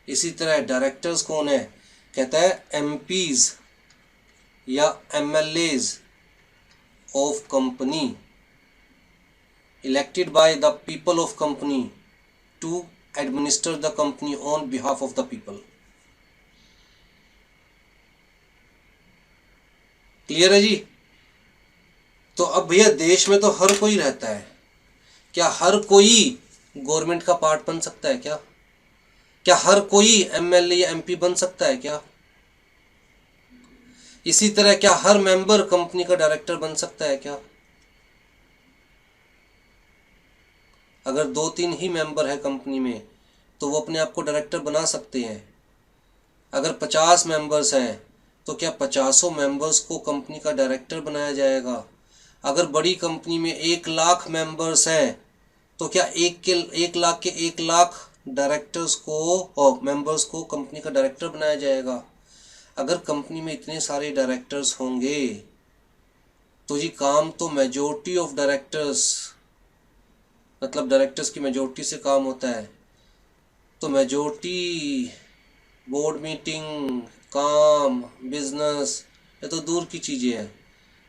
इसी तरह डायरेक्टर्स कौन है? कहता है एमपीज या MLAs of company elected by the people of company to administer the company on behalf of the people। Clear है जी? तो अब भैया देश में तो हर कोई रहता है, क्या हर कोई गवर्नमेंट का पार्ट बन सकता है क्या? क्या हर कोई एमएलए या एमपी बन सकता है क्या? इसी तरह क्या हर मेंबर कंपनी का डायरेक्टर बन सकता है क्या? अगर 2-3 ही मेंबर है कंपनी में तो वो अपने आप को डायरेक्टर बना सकते हैं। अगर 50 मेंबर्स हैं तो क्या 50 मेंबर्स को कंपनी का डायरेक्टर बनाया जाएगा? अगर बड़ी कंपनी में 1 लाख मेंबर्स हैं तो क्या 1 लाख के 1 लाख डायरेक्टर्स को और मेंबर्स को कंपनी का डायरेक्टर बनाया जाएगा? अगर कंपनी में इतने सारे डायरेक्टर्स होंगे तो जी काम तो मेजॉरिटी ऑफ डायरेक्टर्स, मतलब डायरेक्टर्स की मेजॉरिटी से काम होता है। तो मेजॉरिटी, बोर्ड मीटिंग, काम, बिजनेस, ये तो दूर की चीज़ें हैं।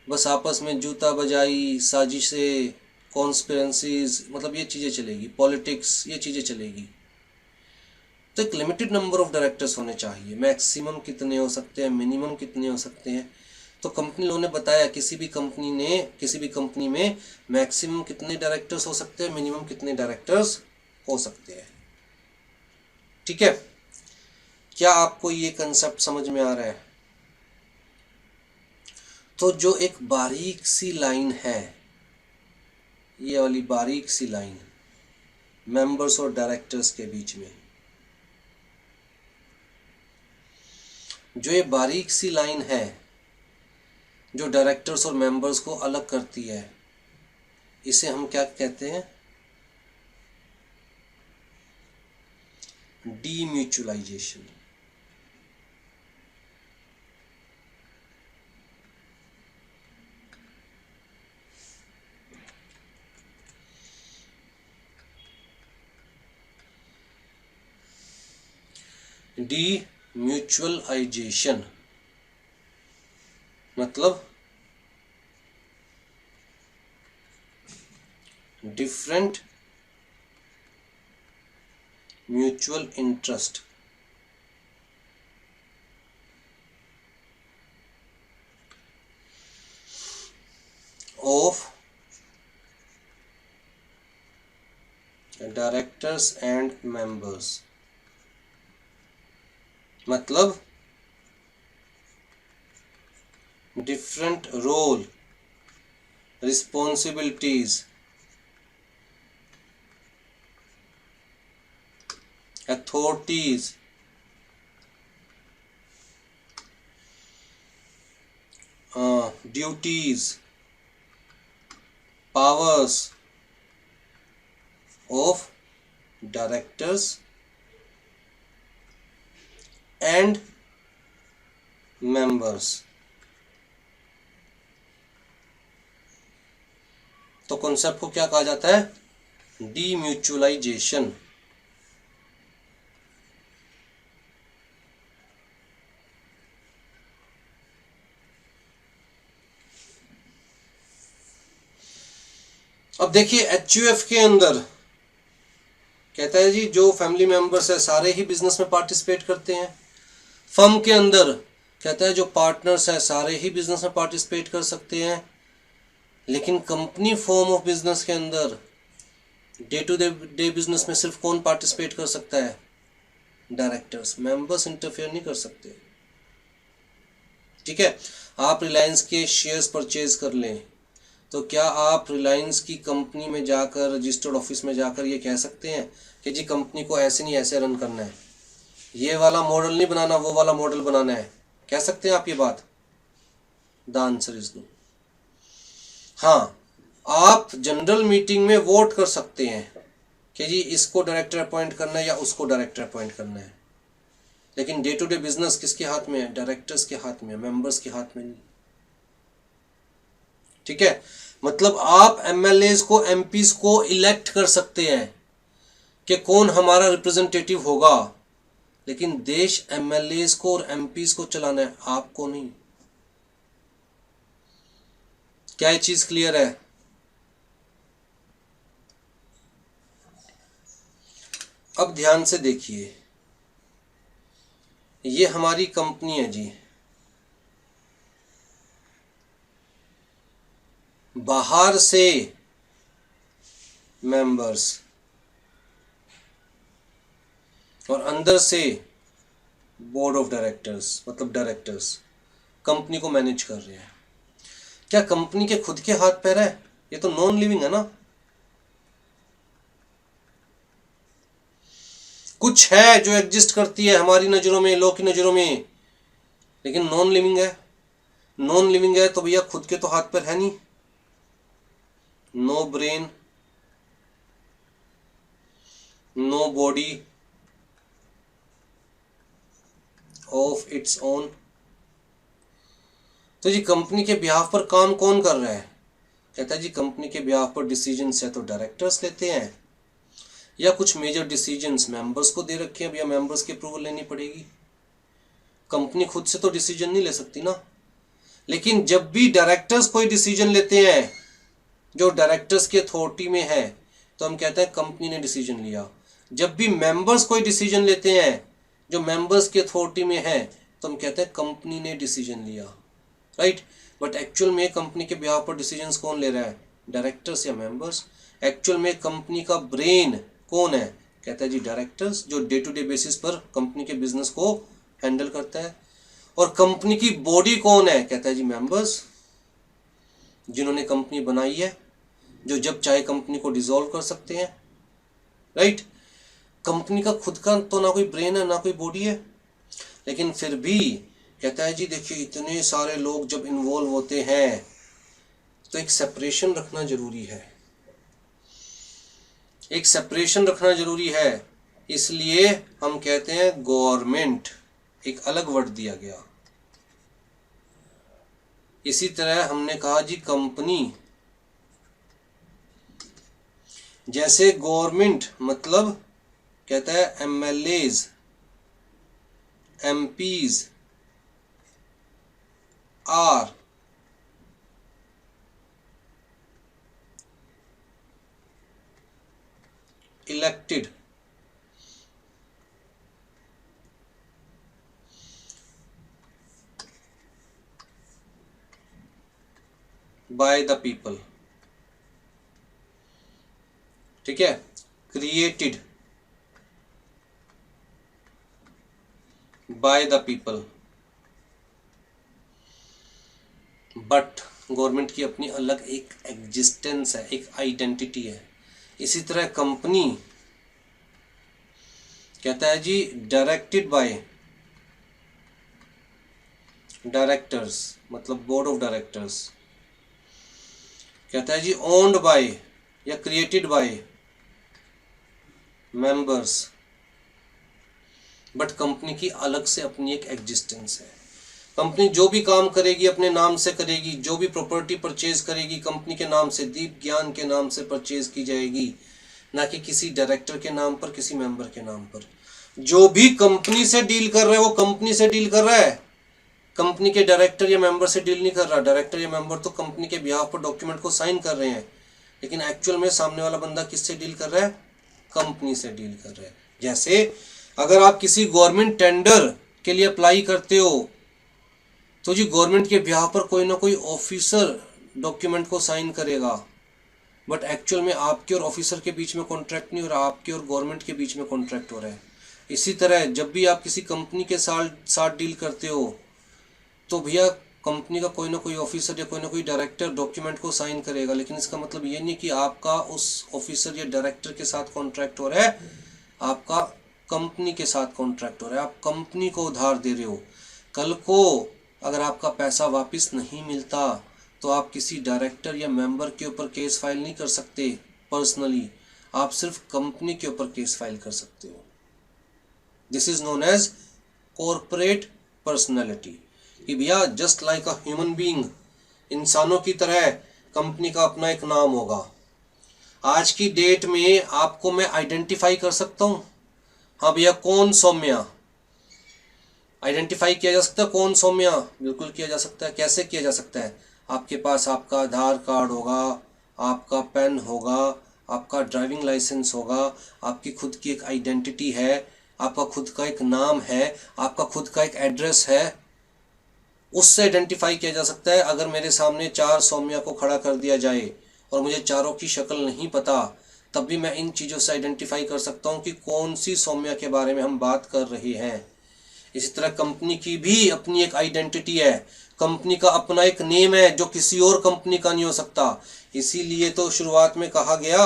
बस आपस में जूता बजाई, साजिशें, कॉन्स्पिरेंसीज, मतलब ये चीज़ें चलेगी, पॉलिटिक्स, ये चीज़ें चलेगी। तो एक लिमिटेड नंबर ऑफ डायरेक्टर्स होने चाहिए। मैक्सिमम कितने हो सकते हैं, मिनिमम कितने हो सकते हैं? तो कंपनी लोगों ने बताया किसी भी कंपनी में मैक्सिमम कितने डायरेक्टर्स हो सकते हैं, मिनिमम कितने डायरेक्टर्स हो सकते हैं। ठीक है, क्या आपको ये कंसेप्ट समझ में आ रहा है? तो जो एक बारीक सी लाइन है, ये वाली बारीक सी लाइन मेंबर्स और डायरेक्टर्स के बीच में, जो ये बारीक सी लाइन है जो डायरेक्टर्स और मेंबर्स को अलग करती है, इसे हम क्या कहते हैं? डीम्यूचुअलाइजेशन। डीम्यूचुअलाइजेशन मतलब different mutual interest of directors and members. मतलब different role, responsibilities, authorities, duties, powers of directors and members। तो कॉन्सेप्ट को क्या कहा जाता है? डीम्यूचुअलाइजेशन। अब देखिए HUF के अंदर कहता है जी जो फैमिली मेंबर्स है सारे ही बिजनेस में पार्टिसिपेट करते हैं। फर्म के अंदर कहता है जो पार्टनर्स हैं सारे ही बिजनेस में पार्टिसिपेट कर सकते हैं। लेकिन कंपनी फॉर्म ऑफ बिजनेस के अंदर डे टू डे बिजनेस में सिर्फ कौन पार्टिसिपेट कर सकता है? डायरेक्टर्स। मेंबर्स इंटरफेयर नहीं कर सकते। ठीक है, आप रिलायंस के शेयर्स परचेज कर लें तो क्या आप रिलायंस की कंपनी में जाकर रजिस्टर्ड ऑफिस में जाकर ये कह सकते हैं कि जी कंपनी को ऐसे नहीं ऐसे रन करना है, ये वाला मॉडल नहीं बनाना, वो वाला मॉडल बनाना है? कह सकते हैं आप ये बात? The answer is no. हाँ, आप जनरल मीटिंग में वोट कर सकते हैं कि जी इसको डायरेक्टर अपॉइंट करना है या उसको डायरेक्टर अपॉइंट करना है, लेकिन डे टू डे बिजनेस किसके हाथ में है? डायरेक्टर्स के हाथ में है, मेंबर्स के हाथ में नहीं। ठीक है, मतलब आप MLAs को MPs को इलेक्ट कर सकते हैं कि कौन हमारा रिप्रेजेंटेटिव होगा, लेकिन देश MLAs को और MPs को चलाना है, आपको नहीं। क्या ये चीज क्लियर है? अब ध्यान से देखिए, ये हमारी कंपनी है जी, बाहर से मेंबर्स और अंदर से बोर्ड ऑफ डायरेक्टर्स, मतलब डायरेक्टर्स कंपनी को मैनेज कर रहे हैं। क्या कंपनी के खुद के हाथ पैर है? ये तो नॉन लिविंग है ना। कुछ है जो एग्जिस्ट करती है हमारी नजरों में, लोग की नजरों में, लेकिन नॉन लिविंग है। नॉन लिविंग है तो भैया खुद के तो हाथ पैर है नहीं। No brain, no body of its own. तो जी कंपनी के बिहाफ पर काम कौन कर रहा है? कहता है जी कंपनी के बिहाफ पर डिसीजंस है तो डायरेक्टर्स लेते हैं, या कुछ मेजर डिसीजंस मेंबर्स को दे रखे हैं, भैया मेंबर्स की अप्रूवल लेनी पड़ेगी। कंपनी खुद से तो डिसीजन नहीं ले सकती ना। लेकिन जब भी डायरेक्टर्स कोई डिसीजन लेते हैं जो डायरेक्टर्स की अथॉरिटी में है तो हम कहते हैं कंपनी ने डिसीजन लिया। जब भी मेंबर्स कोई डिसीजन लेते हैं जो मेंबर्स की अथॉरिटी में है तो हम कहते हैं कंपनी ने डिसीजन लिया, राइट। बट एक्चुअल में कंपनी के बिहाफ पर डिसीजंस कौन ले रहा है? डायरेक्टर्स या मेंबर्स? एक्चुअल में कंपनी का ब्रेन कौन है? कहता है जी डायरेक्टर्स, जो डे टू डे बेसिस पर कंपनी के बिजनेस को हैंडल करता है। और कंपनी की बॉडी कौन है? कहता है जी मेंबर्स, जिन्होंने कंपनी बनाई है, जो जब चाहे कंपनी को डिसॉल्व कर सकते हैं, राइट। कंपनी का खुद का तो ना कोई ब्रेन है ना कोई बॉडी है, लेकिन फिर भी कहता है जी देखिए इतने सारे लोग जब इन्वॉल्व होते हैं तो एक सेपरेशन रखना जरूरी है, एक सेपरेशन रखना जरूरी है। इसलिए हम कहते हैं गवर्नमेंट, एक अलग वर्ड दिया गया। इसी तरह हमने कहा जी कंपनी, जैसे गवर्नमेंट मतलब कहता है MLAs MPs are elected by the people, ठीक है, created by the people. But government की अपनी अलग एक एग्जिस्टेंस है, एक आइडेंटिटी है। इसी तरह कंपनी कहता है जी डायरेक्टेड बाय डायरेक्टर्स, मतलब बोर्ड ऑफ डायरेक्टर्स। कहता है जी ओन्ड बाय या created by members. But company की अलग से अपनी एक एग्जिस्टेंस है। कंपनी जो भी काम करेगी अपने नाम से करेगी, जो भी प्रॉपर्टी परचेज करेगी कंपनी के नाम से, दीप ज्ञान के नाम से परचेज की जाएगी, ना कि किसी डायरेक्टर के नाम पर, किसी मेंबर के नाम पर। जो भी कंपनी से डील कर रहा है वो कंपनी से डील कर रहा है, कंपनी के डायरेक्टर या मेंबर से डील नहीं कर रहा। डायरेक्टर या मेंबर तो कंपनी के बिहाफ पर डॉक्यूमेंट को साइन कर रहे हैं, लेकिन एक्चुअल में सामने वाला बंदा किससे डील कर रहा है? कंपनी से डील कर रहा है। जैसे अगर आप किसी गवर्नमेंट टेंडर के लिए अप्लाई करते हो तो जी गवर्नमेंट के बिहाफ पर कोई ना कोई ऑफिसर डॉक्यूमेंट को साइन करेगा, बट एक्चुअल में आपके और ऑफिसर के बीच में कॉन्ट्रैक्ट नहीं हो रहा, आपके और गवर्नमेंट के बीच में कॉन्ट्रैक्ट हो रहा है। इसी तरह जब भी आप किसी कंपनी के साथ डील करते हो तो भैया कंपनी का कोई ना कोई ऑफिसर या कोई ना कोई डायरेक्टर डॉक्यूमेंट को साइन करेगा, लेकिन इसका मतलब ये नहीं कि आपका उस ऑफिसर या डायरेक्टर के साथ कॉन्ट्रैक्ट हो रहा है, आपका कंपनी के साथ कॉन्ट्रैक्ट हो रहा है। आप कंपनी को उधार दे रहे हो। कल को अगर आपका पैसा वापस नहीं मिलता तो आप किसी डायरेक्टर या मेंबर के ऊपर केस फाइल नहीं कर सकते पर्सनली, आप सिर्फ कंपनी के ऊपर केस फाइल कर सकते हो। This is known as corporate personality. कि भैया just like a human being, इंसानों की तरह कंपनी का अपना एक नाम होगा। आज की डेट में आपको मैं आइडेंटिफाई कर सकता हूँ, हाँ भैया कौन सौम्या, आइडेंटिफाई किया जा सकता है कौन सौम्या, बिल्कुल किया जा सकता है। कैसे किया जा सकता है? आपके पास आपका आधार कार्ड होगा, आपका पेन होगा, आपका ड्राइविंग लाइसेंस होगा, आपकी खुद की एक आइडेंटिटी है, आपका खुद का एक नाम है, आपका खुद का एक एड्रेस है, उससे आइडेंटिफाई किया जा सकता है। अगर मेरे सामने 4 सौम्या को खड़ा कर दिया जाए और मुझे चारों की शक्ल नहीं पता, तब भी मैं इन चीज़ों से आइडेंटिफाई कर सकता हूँ कि कौन सी सौम्या के बारे में हम बात कर रहे हैं। इसी तरह कंपनी की भी अपनी एक आइडेंटिटी है, कंपनी का अपना एक नेम है जो किसी और कंपनी का नहीं हो सकता। इसीलिए तो शुरुआत में कहा गया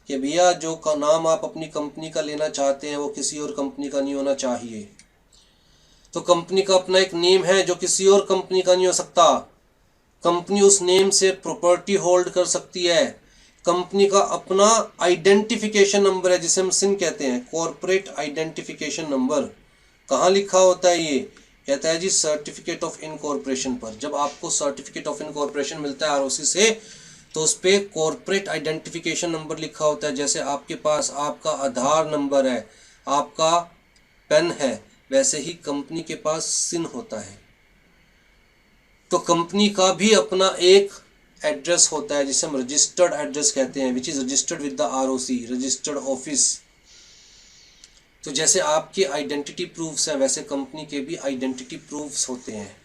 कि भैया जो का नाम आप अपनी कंपनी का लेना चाहते हैं वो किसी और कंपनी का नहीं होना चाहिए। तो कंपनी का अपना एक नेम है जो किसी और कंपनी का नहीं हो सकता। कंपनी उस नेम से प्रॉपर्टी होल्ड कर सकती है। कंपनी का अपना आइडेंटिफिकेशन नंबर है जिसे हम सिन कहते हैं, कॉर्पोरेट आइडेंटिफिकेशन नंबर। कहाँ लिखा होता है ये? कहता है जी सर्टिफिकेट ऑफ इनकॉर्पोरेशन पर। जब आपको सर्टिफिकेट ऑफ इनकॉर्पोरेशन मिलता है आरओसी से तो उस पर कॉर्पोरेट आइडेंटिफिकेशन नंबर लिखा होता है। जैसे आपके पास आपका आधार नंबर है, आपका पेन है, वैसे ही कंपनी के पास सिन होता है। तो कंपनी का भी अपना एक एड्रेस होता है जिसे हम रजिस्टर्ड एड्रेस कहते हैं, which is registered with the ROC, registered office. तो जैसे आपके आइडेंटिटी प्रूफ्स हैं वैसे कंपनी के भी आइडेंटिटी प्रूफ्स होते हैं।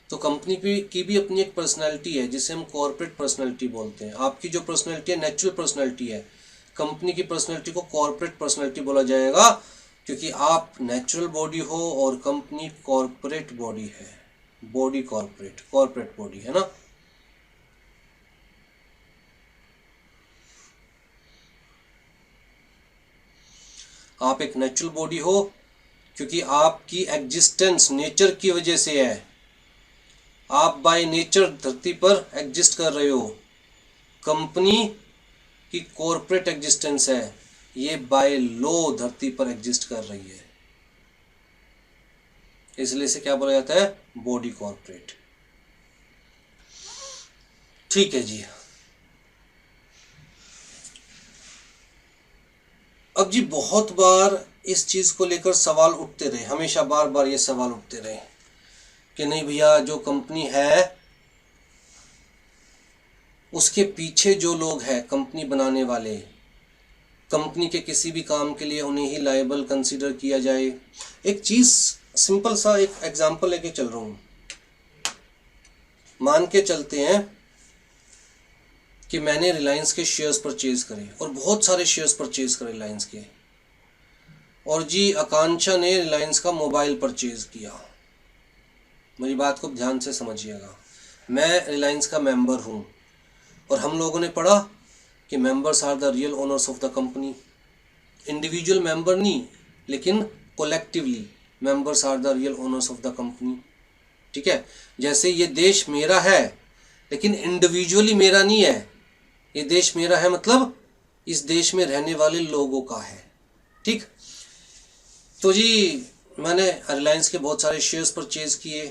तो कंपनी की भी अपनी एक पर्सनैलिटी है जिसे हम कॉर्पोरेट पर्सनैलिटी बोलते हैं। आपकी जो पर्सनैलिटी है नेचुरल पर्सनैलिटी है, कंपनी की पर्सनैलिटी को कॉर्पोरेट पर्सनैलिटी बोला जाएगा, क्योंकि आप नेचुरल बॉडी हो और कंपनी कॉर्पोरेट बॉडी है। बॉडी कॉर्पोरेट बॉडी है ना। आप एक नेचुरल बॉडी हो क्योंकि आपकी एग्जिस्टेंस नेचर की वजह से है। आप बाय नेचर धरती पर एग्जिस्ट कर रहे हो। कंपनी की कॉर्पोरेट एग्जिस्टेंस है, ये बाय लॉ धरती पर एग्जिस्ट कर रही है, इसलिए इसे क्या बोला जाता है? Body corporate. ठीक है जी। अब जी बहुत बार इस चीज को लेकर सवाल उठते रहे, हमेशा बार बार ये सवाल उठते रहे कि नहीं भैया जो कंपनी है उसके पीछे जो लोग हैं कंपनी बनाने वाले, कंपनी के किसी भी काम के लिए उन्हें ही लायबल कंसीडर किया जाए। एक चीज सिंपल सा एक एग्जांपल लेके चल रहा हूं। मान के चलते हैं कि मैंने रिलायंस के शेयर्स परचेज करे और बहुत सारे शेयर्स परचेज करे रिलायंस के, और जी आकांक्षा ने रिलायंस का मोबाइल परचेज किया। मेरी बात को ध्यान से समझिएगा। मैं रिलायंस का मेंबर हूं और हम लोगों ने पढ़ा कि members are the real owners of the company. Individual member नहीं, लेकिन collectively members are the real owners of the company. ठीक है। जैसे ये देश मेरा है लेकिन इंडिविजुअली मेरा नहीं है। ये देश मेरा है मतलब इस देश में रहने वाले लोगों का है। ठीक। तो जी मैंने रिलायंस के बहुत सारे शेयर्स परचेज किए,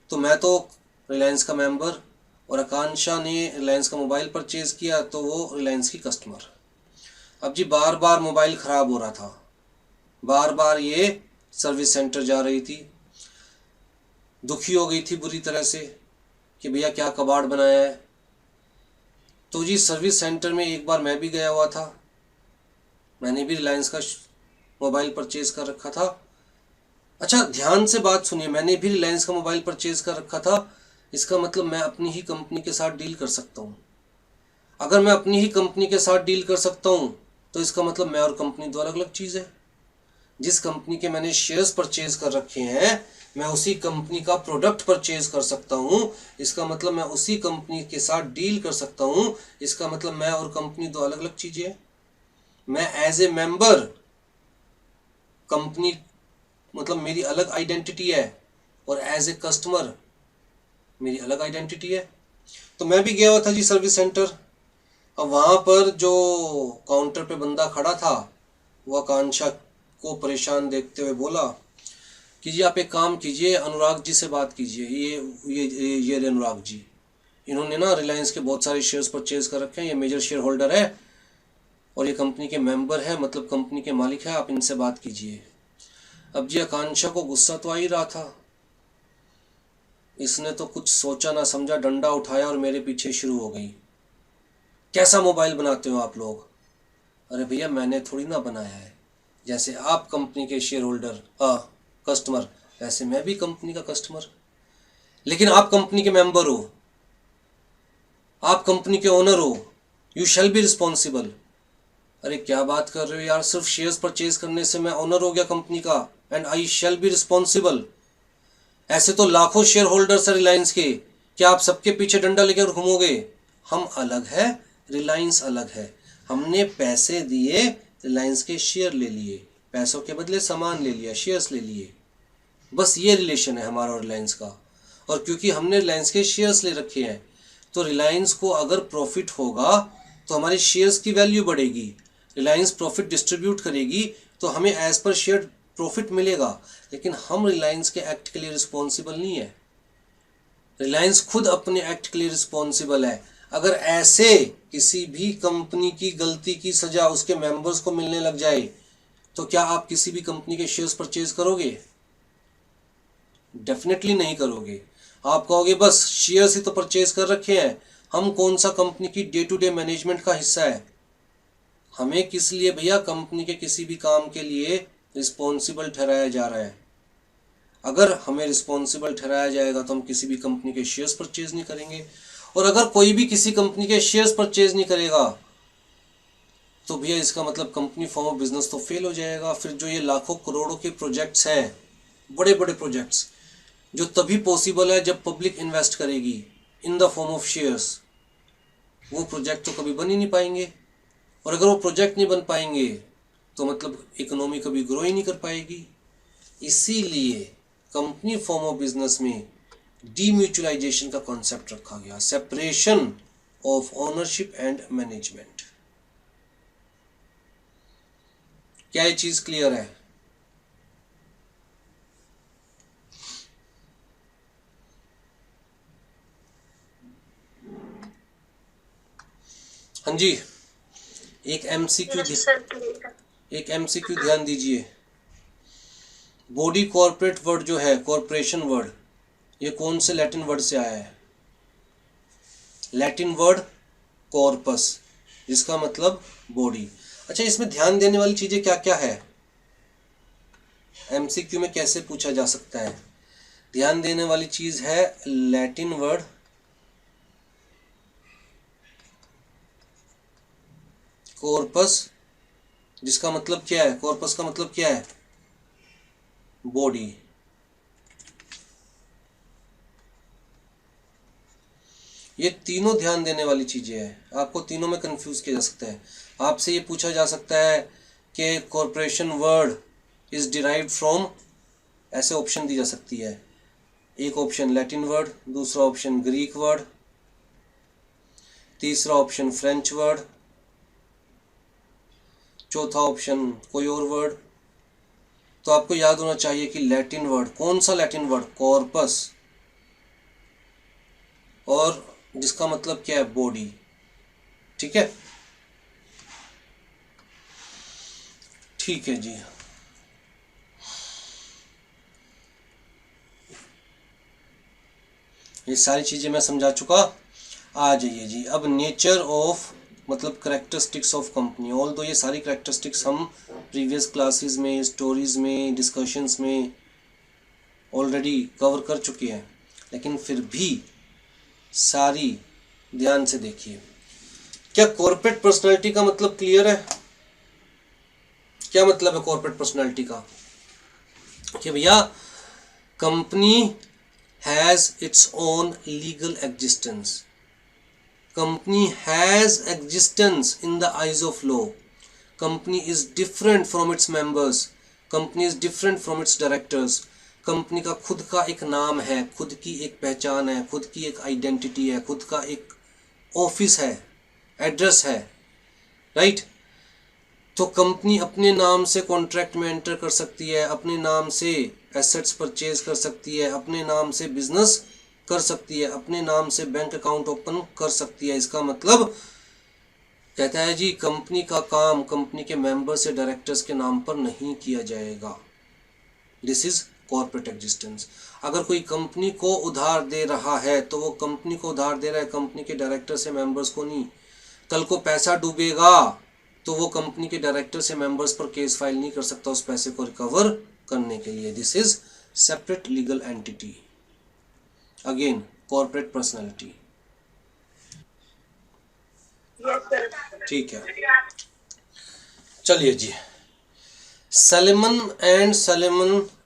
तो मैं तो रिलायंस का मेंबर, और आकांक्षा ने रिलायंस का मोबाइल परचेज किया तो वो रिलायंस की कस्टमर। अब जी बार बार मोबाइल ख़राब हो रहा था, बार बार ये सर्विस सेंटर जा रही थी, दुखी हो गई थी बुरी तरह से कि भैया क्या कबाड़ बनाया है। तो जी सर्विस सेंटर में एक बार मैं भी गया हुआ था, मैंने भी रिलायंस का मोबाइल परचेज कर रखा था। अच्छा ध्यान से बात सुनिए, मैंने भी रिलायंस का मोबाइल परचेज कर रखा था, इसका मतलब मैं अपनी ही कंपनी के साथ डील कर सकता हूँ। अगर मैं अपनी ही कंपनी के साथ डील कर सकता हूँ तो इसका मतलब मैं और कंपनी दो अलग अलग चीज़ है। जिस कंपनी के मैंने शेयर्स परचेज कर रखे हैं मैं उसी कंपनी का प्रोडक्ट परचेज कर सकता हूँ, इसका मतलब मैं उसी कंपनी के साथ डील कर सकता हूँ, इसका मतलब मैं और कंपनी दो अलग अलग चीज़ें हैं। मैं एज ए मेंबर कंपनी मतलब मेरी अलग आइडेंटिटी है और एज ए कस्टमर मेरी अलग आइडेंटिटी है। तो मैं भी गया हुआ था जी सर्विस सेंटर। अब वहाँ पर जो काउंटर पे बंदा खड़ा था वो आकांक्षा को परेशान देखते हुए बोला कि जी आप एक काम कीजिए, अनुराग जी से बात कीजिए, ये अनुराग जी, इन्होंने ना रिलायंस के बहुत सारे शेयर्स परचेज कर रखे हैं, ये मेजर शेयर होल्डर है और ये कंपनी के मेंबर है, मतलब कंपनी के मालिक है, आप इनसे बात कीजिए। अब जी आकांक्षा को गुस्सा तो आ ही रहा था, इसने तो कुछ सोचा ना समझा, डंडा उठाया और मेरे पीछे शुरू हो गई। कैसा मोबाइल बनाते हो आप लोग? अरे भैया मैंने थोड़ी ना बनाया है, जैसे आप कंपनी के शेयर होल्डर कस्टमर, वैसे मैं भी कंपनी का कस्टमर। लेकिन आप कंपनी के मेंबर हो, आप कंपनी के ओनर हो, यू शैल बी रिस्पॉन्सिबल। अरे क्या बात कर रहे हो यार, सिर्फ शेयर्स परचेज करने से मैं ओनर हो गया कंपनी का and I shall be responsible? ऐसे तो लाखों शेयर होल्डर्स है रिलायंस के, क्या आप सबके पीछे डंडा लेकर घूमोगे? हम अलग है, रिलायंस अलग है। हमने पैसे दिए, रिलायंस के शेयर ले लिए, पैसों के बदले सामान ले लिया, शेयर्स ले लिए, बस ये रिलेशन है हमारा और रिलायंस का। और क्योंकि हमने रिलायंस के शेयर्स ले रखे हैं तो रिलायंस को अगर प्रॉफिट होगा तो हमारे शेयर्स की वैल्यू बढ़ेगी, रिलायंस प्रॉफिट डिस्ट्रीब्यूट करेगी तो हमें एज पर शेयर प्रॉफिट मिलेगा। लेकिन हम रिलायंस के एक्ट के लिए रिस्पॉन्सिबल नहीं है, रिलायंस खुद अपने एक्ट के लिए रिस्पॉन्सिबल है। अगर ऐसे किसी भी कंपनी की गलती की सजा उसके मेंबर्स को मिलने लग जाए तो क्या आप किसी भी कंपनी के शेयर्स परचेज करोगे? डेफिनेटली नहीं करोगे। आप कहोगे बस शेयर्स ही तो परचेज कर रखे हैं, हम कौन सा कंपनी की डे टू डे मैनेजमेंट का हिस्सा है? हमें किस लिए भैया कंपनी के किसी भी काम के लिए रिस्पॉन्सिबल ठहराया जा रहा है? अगर हमें रिस्पॉन्सिबल ठहराया जाएगा तो हम किसी भी कंपनी के शेयर्स परचेज नहीं करेंगे, और अगर कोई भी किसी कंपनी के शेयर्स परचेज नहीं करेगा तो भैया इसका मतलब कंपनी फॉर्म ऑफ बिजनेस तो फेल हो जाएगा। फिर जो ये लाखों करोड़ों के प्रोजेक्ट्स हैं, बड़े बड़े प्रोजेक्ट्स, जो तभी पॉसिबल है जब पब्लिक इन्वेस्ट करेगी in the form of shares, वो प्रोजेक्ट तो कभी बन ही नहीं पाएंगे। और अगर वो प्रोजेक्ट नहीं बन पाएंगे तो मतलब इकोनॉमी कभी ग्रो ही नहीं कर पाएगी। इसीलिए कंपनी फॉर्म ऑफ बिजनेस में डीम्यूचुअलाइजेशन का कॉन्सेप्ट रखा गया, separation of ownership and management. क्या ये चीज क्लियर है? हाँ जी, एक एमसीक्यू यस सर क्लियर है। एक एमसीक्यू ध्यान दीजिए। बॉडी कॉर्पोरेट वर्ड जो है, कॉर्पोरेशन वर्ड, ये कौन से लैटिन वर्ड से आया है? लैटिन वर्ड कॉर्पस, जिसका मतलब बॉडी। अच्छा इसमें ध्यान देने वाली चीजें क्या क्या है, एमसीक्यू में कैसे पूछा जा सकता है? ध्यान देने वाली चीज है लैटिन वर्ड कॉर्पस, जिसका मतलब क्या है, कॉर्पस का मतलब क्या है? बॉडी। ये तीनों ध्यान देने वाली चीजें हैं, आपको तीनों में कंफ्यूज किया जा सकता है। आपसे ये पूछा जा सकता है कि corporation word is derived from, ऐसे ऑप्शन दी जा सकती है। एक ऑप्शन लैटिन वर्ड, दूसरा ऑप्शन ग्रीक वर्ड, तीसरा ऑप्शन फ्रेंच वर्ड, चौथा ऑप्शन कोई और वर्ड। तो आपको याद होना चाहिए कि लैटिन वर्ड, कौन सा लैटिन वर्ड? कॉर्पस, और जिसका मतलब क्या है? बॉडी। ठीक है, ठीक है जी। ये सारी चीज़ें मैं समझा चुका। आ जाइए जी, अब नेचर ऑफ मतलब करेक्टरिस्टिक्स ऑफ कंपनी। ऑल दो ये सारी करेक्टरिस्टिक्स हम प्रीवियस क्लासेस में, स्टोरीज में, डिस्कशंस में ऑलरेडी कवर कर चुके हैं, लेकिन फिर भी सारी ध्यान से देखिए। क्या कॉर्पोरेट पर्सनालिटी का मतलब क्लियर है? क्या मतलब है कॉर्पोरेट पर्सनालिटी का? कि भैया company has its own legal existence, company has existence in the eyes of law, company is different from its members, company is different from its directors, company का खुद का एक नाम है, खुद की एक पहचान है, खुद की एक आइडेंटिटी है, खुद का एक ऑफिस है, एड्रेस है, राइट। तो कंपनी अपने नाम से कॉन्ट्रैक्ट में एंटर कर सकती है, अपने नाम से एसेट्स परचेज कर सकती है, अपने नाम से बिजनेस कर सकती है, अपने नाम से बैंक अकाउंट ओपन कर सकती है। इसका मतलब कहता है जी कंपनी का काम कंपनी के मेंबर्स या डायरेक्टर्स के नाम पर नहीं किया जाएगा। This is corporate existence. अगर कोई कंपनी को उधार दे रहा है तो वो कंपनी को उधार दे रहा है, कंपनी के डायरेक्टर से मेंबर्स को नहीं। कल को पैसा डूबेगा तो वो कंपनी के डायरेक्टर से मेंबर्स पर केस फाइल नहीं कर सकता उस पैसे को रिकवर करने के लिए। This is separate legal entity. Again corporate personality. Yes, sir. ठीक है, चलिए जी। सलेमन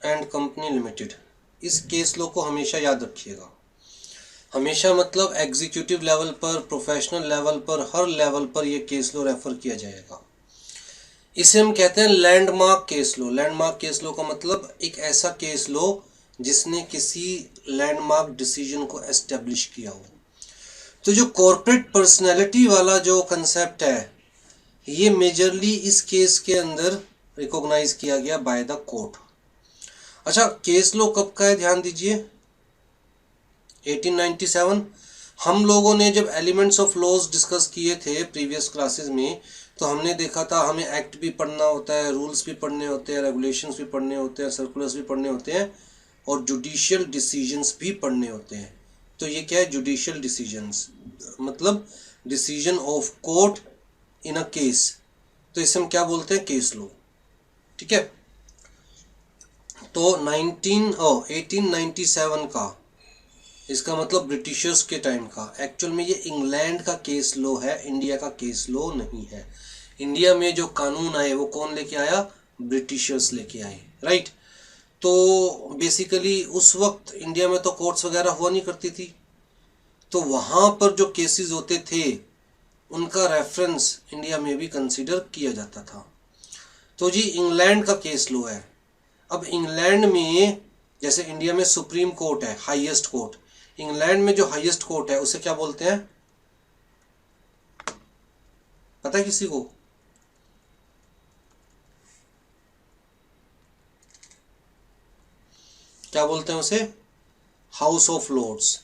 एंड कंपनी लिमिटेड, इस केस लो को हमेशा याद रखिएगा। हमेशा मतलब एग्जीक्यूटिव लेवल पर, प्रोफेशनल लेवल पर, हर लेवल पर यह केस लो रेफर किया जाएगा। इसे हम कहते हैं लैंडमार्क केस लो। लैंडमार्क केस लो का मतलब एक ऐसा केस लो जिसने किसी लैंडमार्क डिसीजन को एस्टेब्लिश किया हो। तो जो कॉर्पोरेट पर्सनैलिटी वाला जो कंसेप्ट है ये मेजरली इस केस के अंदर रिकॉग्नाइज किया गया बाय द कोर्ट। अच्छा, केस लो कब का है ध्यान दीजिए, 1897। हम लोगों ने जब एलिमेंट्स ऑफ लॉज डिस्कस किए थे प्रीवियस क्लासेस में तो हमने देखा था हमें एक्ट भी पढ़ना होता है, रूल्स भी पढ़ने होते हैं, रेगुलेशंस भी पढ़ने होते हैं, सर्कुलर्स भी पढ़ने होते हैं और जुडिशियल डिसीजंस भी पढ़ने होते हैं। तो ये क्या है, जुडिशियल डिसीजंस मतलब decision of court in a case. तो इसे हम क्या बोलते हैं, केस लो। ठीक है, तो 1897 का, इसका मतलब ब्रिटिशर्स के टाइम का। एक्चुअल में ये इंग्लैंड का केस लो है, इंडिया का केस लो नहीं है। इंडिया में जो कानून आए वो कौन लेके आया, ब्रिटिशर्स लेके आए, राइट। तो बेसिकली उस वक्त इंडिया में तो कोर्ट्स वगैरह हुआ नहीं करती थी, तो वहाँ पर जो केसेस होते थे उनका रेफरेंस इंडिया में भी कंसिडर किया जाता था। तो जी इंग्लैंड का केस लो है। अब इंग्लैंड में जैसे इंडिया में सुप्रीम कोर्ट है, हाईएस्ट कोर्ट, इंग्लैंड में जो हाईएस्ट कोर्ट है उसे क्या बोलते हैं, पता है किसी को? क्या बोलते हैं उसे, हाउस ऑफ लॉर्ड्स।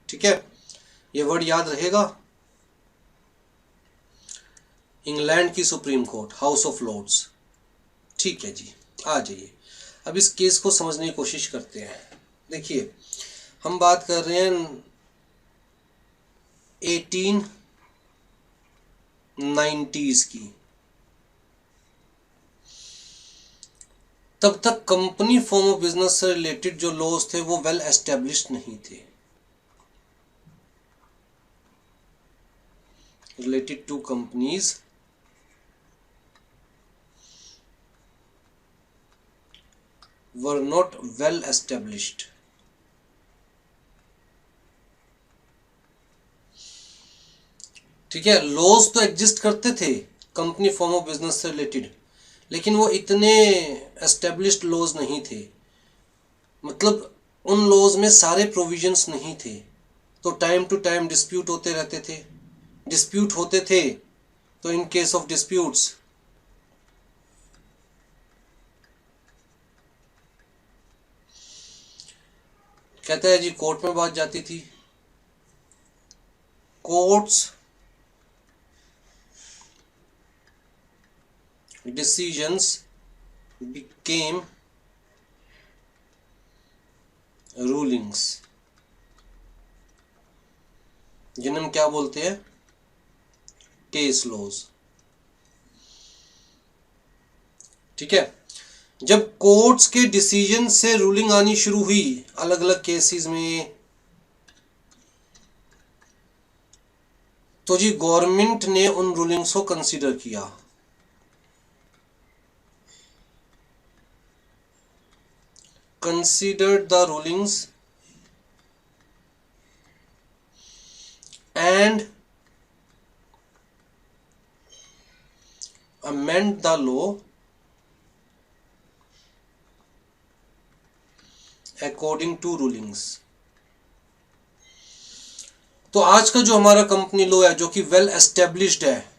ठीक है, ये वर्ड याद रहेगा, इंग्लैंड की supreme court, House of Lords. ठीक है जी, आ जाइए अब इस केस को समझने की कोशिश करते हैं। देखिए हम बात कर रहे हैं 1890s की। तब तक कंपनी फॉर्म ऑफ बिजनेस से रिलेटेड जो लॉज थे वो वेल एस्टेब्लिश्ड नहीं थे, related to companies were not well established। ठीक है, लॉज तो एग्जिस्ट करते थे कंपनी फॉर्म ऑफ बिजनेस से रिलेटेड, लेकिन वो इतने एस्टेब्लिश्ड लॉज नहीं थे, मतलब उन लॉज में सारे प्रोविजंस नहीं थे। तो टाइम टू टाइम डिस्प्यूट होते रहते थे, डिस्प्यूट होते थे तो इन केस ऑफ डिस्प्यूट्स कहता है जी कोर्ट में बात जाती थी। Courts decisions became rulings। जिन्हें हम क्या बोलते हैं, केस लॉज। ठीक है, जब कोर्ट्स के डिसीजन से रूलिंग आनी शुरू हुई अलग अलग केसेस में, तो जी गवर्नमेंट ने उन रूलिंग्स को कंसीडर किया। Considered the rulings and amend the law according to rulings। तो आज का जो हमारा कंपनी लॉ है, जो कि वेल एस्टेब्लिश्ड है,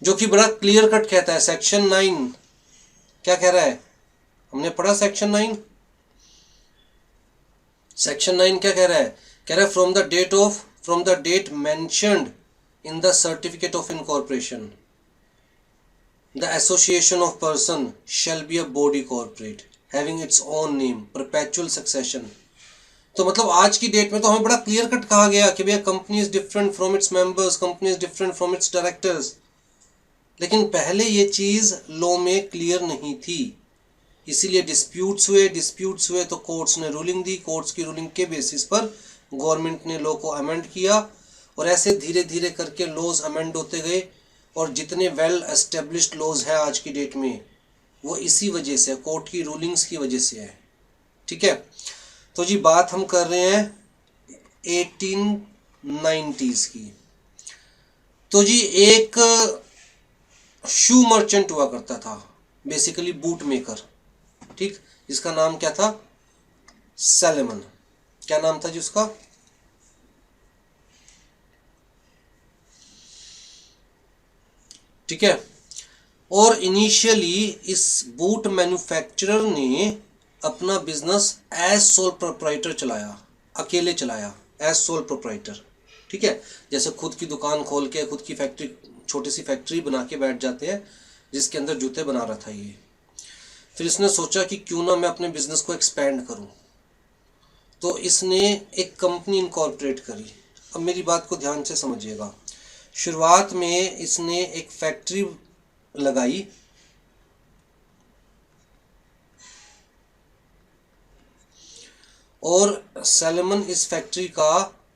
जो कि बड़ा क्लियर कट कहता है, सेक्शन 9 क्या कह रहा है, हमने पढ़ा सेक्शन 9। सेक्शन 9 क्या कह रहा है, कह रहा है from the date mentioned in the certificate of incorporation the association of person shall be a body corporate having its own name perpetual succession। तो मतलब आज की डेट में तो हमें बड़ा क्लियर कट कहा गया कि भैया company is different from its members, company is different from its directors. लेकिन पहले ये चीज लॉ में क्लियर नहीं थी, इसीलिए डिस्प्यूट्स हुए तो कोर्ट्स ने रूलिंग दी, कोर्ट्स की रूलिंग के बेसिस पर गवर्नमेंट ने लॉ को अमेंड किया, और ऐसे धीरे धीरे करके लॉज अमेंड होते गए, और जितने वेल एस्टेब्लिश्ड लॉज है आज की डेट में वो इसी वजह से, कोर्ट की रूलिंग्स की वजह से है। ठीक है, तो जी बात हम कर रहे हैं 1890s की। तो जी एक शू मर्चेंट हुआ करता था, बेसिकली बूट मेकर, ठीक, जिसका नाम क्या था, सैलेमन। क्या नाम था जी उसका, ठीक है। और इनिशियली इस बूट मैन्युफैक्चरर ने अपना बिजनेस एज सोल प्रोप्राइटर चलाया, अकेले चलाया, एज सोल प्रोप्राइटर। ठीक है, जैसे खुद की दुकान खोल के खुद की फैक्ट्री, छोटी सी फैक्ट्री बना के बैठ जाते हैं, जिसके अंदर जूते बना रहा था ये। फिर इसने सोचा कि क्यों ना मैं अपने बिजनेस को एक्सपेंड करूं, तो इसने एक कंपनी इनकॉर्पोरेट करी। अब मेरी बात को ध्यान से समझिएगा, शुरुआत में इसने एक फैक्ट्री लगाई, और सैलेमन इस फैक्ट्री का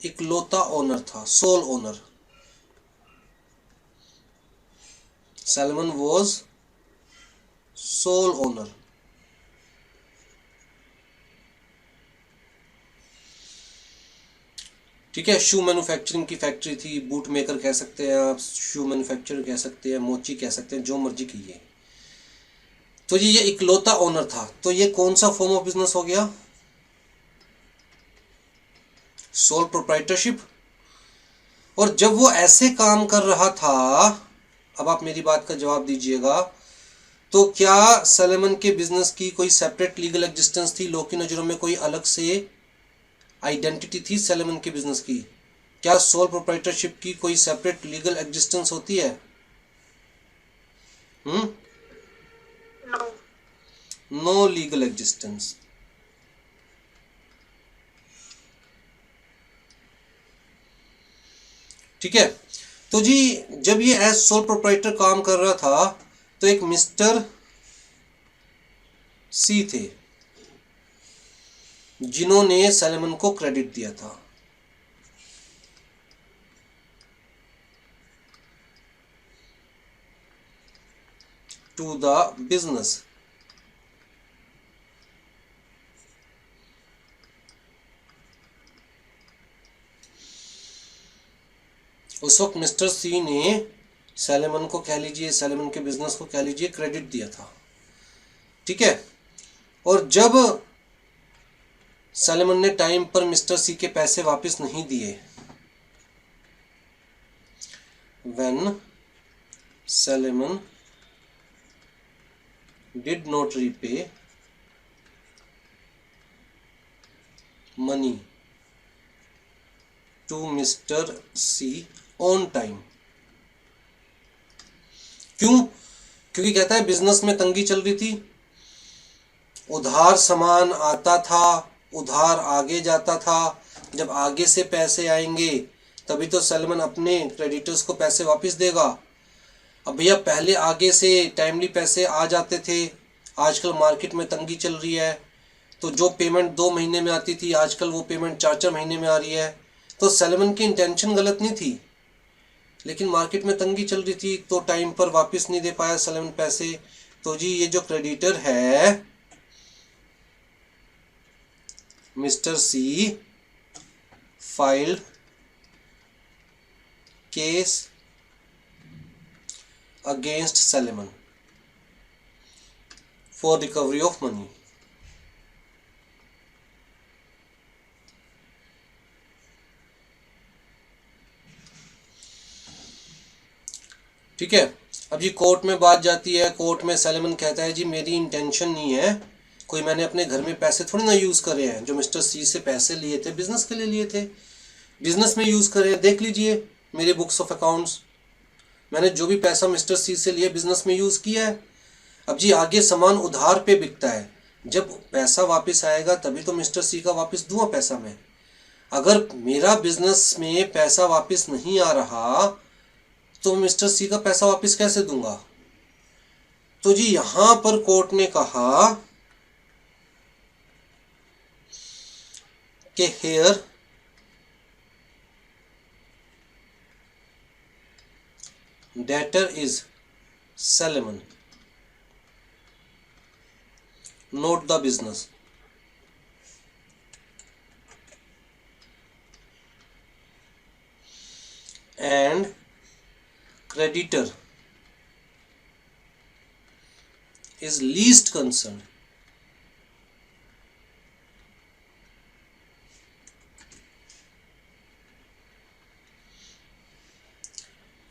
इकलौता ओनर था, sole owner. Salomon was sole owner. ठीक है, शू मैन्युफैक्चरिंग की फैक्ट्री थी, बूट मेकर कह सकते हैं आप, शू मैन्युफैक्चरर कह सकते हैं, मोची कह सकते हैं, जो मर्जी कीजिए। तो ये इकलौता ओनर था, तो ये कौन सा फॉर्म ऑफ बिजनेस हो गया, सोल प्रोप्राइटरशिप। और जब वो ऐसे काम कर रहा था, अब आप मेरी बात का जवाब दीजिएगा, तो क्या सैलेमन के बिजनेस की कोई सेपरेट लीगल एग्जिस्टेंस थी, लोग की नज़रों में कोई अलग से आइडेंटिटी थी सैलेमन के बिजनेस की? क्या सोल प्रोप्राइटरशिप की कोई सेपरेट लीगल एग्जिस्टेंस होती है? No legal existence. ठीक है, तो जी जब ये एज सोल प्रोप्राइटर काम कर रहा था, तो एक मिस्टर सी थे जिन्होंने सैलेमन को क्रेडिट दिया था। To the business. उस वक्त मिस्टर सी ने सैलेमन को कह लीजिए, सैलेमन के बिजनेस को कह लीजिए, क्रेडिट दिया था। ठीक है, और जब सैलेमन ने टाइम पर मिस्टर सी के पैसे वापस नहीं दिए, when Salomon did not repay money to mister C on time. क्यों? क्योंकि कहता है बिजनेस में तंगी चल रही थी, उधार सामान आता था, उधार आगे जाता था, जब आगे से पैसे आएंगे तभी तो सैलमन अपने क्रेडिटर्स को पैसे वापस देगा। अब भैया पहले आगे से टाइमली पैसे आ जाते थे, आजकल मार्केट में तंगी चल रही है, तो जो पेमेंट 2 महीने में आती थी आजकल वो पेमेंट 4-4 महीने में आ रही है। तो सैलमन की इंटेंशन गलत नहीं थी, लेकिन मार्केट में तंगी चल रही थी तो टाइम पर वापस नहीं दे पाया सैलमन पैसे। तो जी ये जो क्रेडिटर है mister C filed case against Salomon for recovery of money. ठीक है, अब जी कोर्ट में बात जाती है, कोर्ट में सैलमन कहता है जी मेरी इंटेंशन नहीं है, कोई मैंने अपने घर में पैसे थोड़ी ना यूज़ करे हैं, जो मिस्टर सी से पैसे लिए थे बिजनेस के लिए लिए थे, बिजनेस में यूज़ करे। देख लीजिए मेरे बुक्स ऑफ अकाउंट्स, मैंने जो भी पैसा मिस्टर सी से लिए बिजनेस में यूज़ किया है। अब जी आगे सामान उधार पे बिकता है, जब पैसा वापस आएगा तभी तो मिस्टर सी का वापस दूंगा पैसा मैं। अगर मेरा बिजनेस में पैसा वापस नहीं आ रहा तो मिस्टर सी का पैसा वापस कैसे दूंगा। तो जी यहां पर कोर्ट ने कहा कि here debtor is Salomon not the business. And creditor is least concerned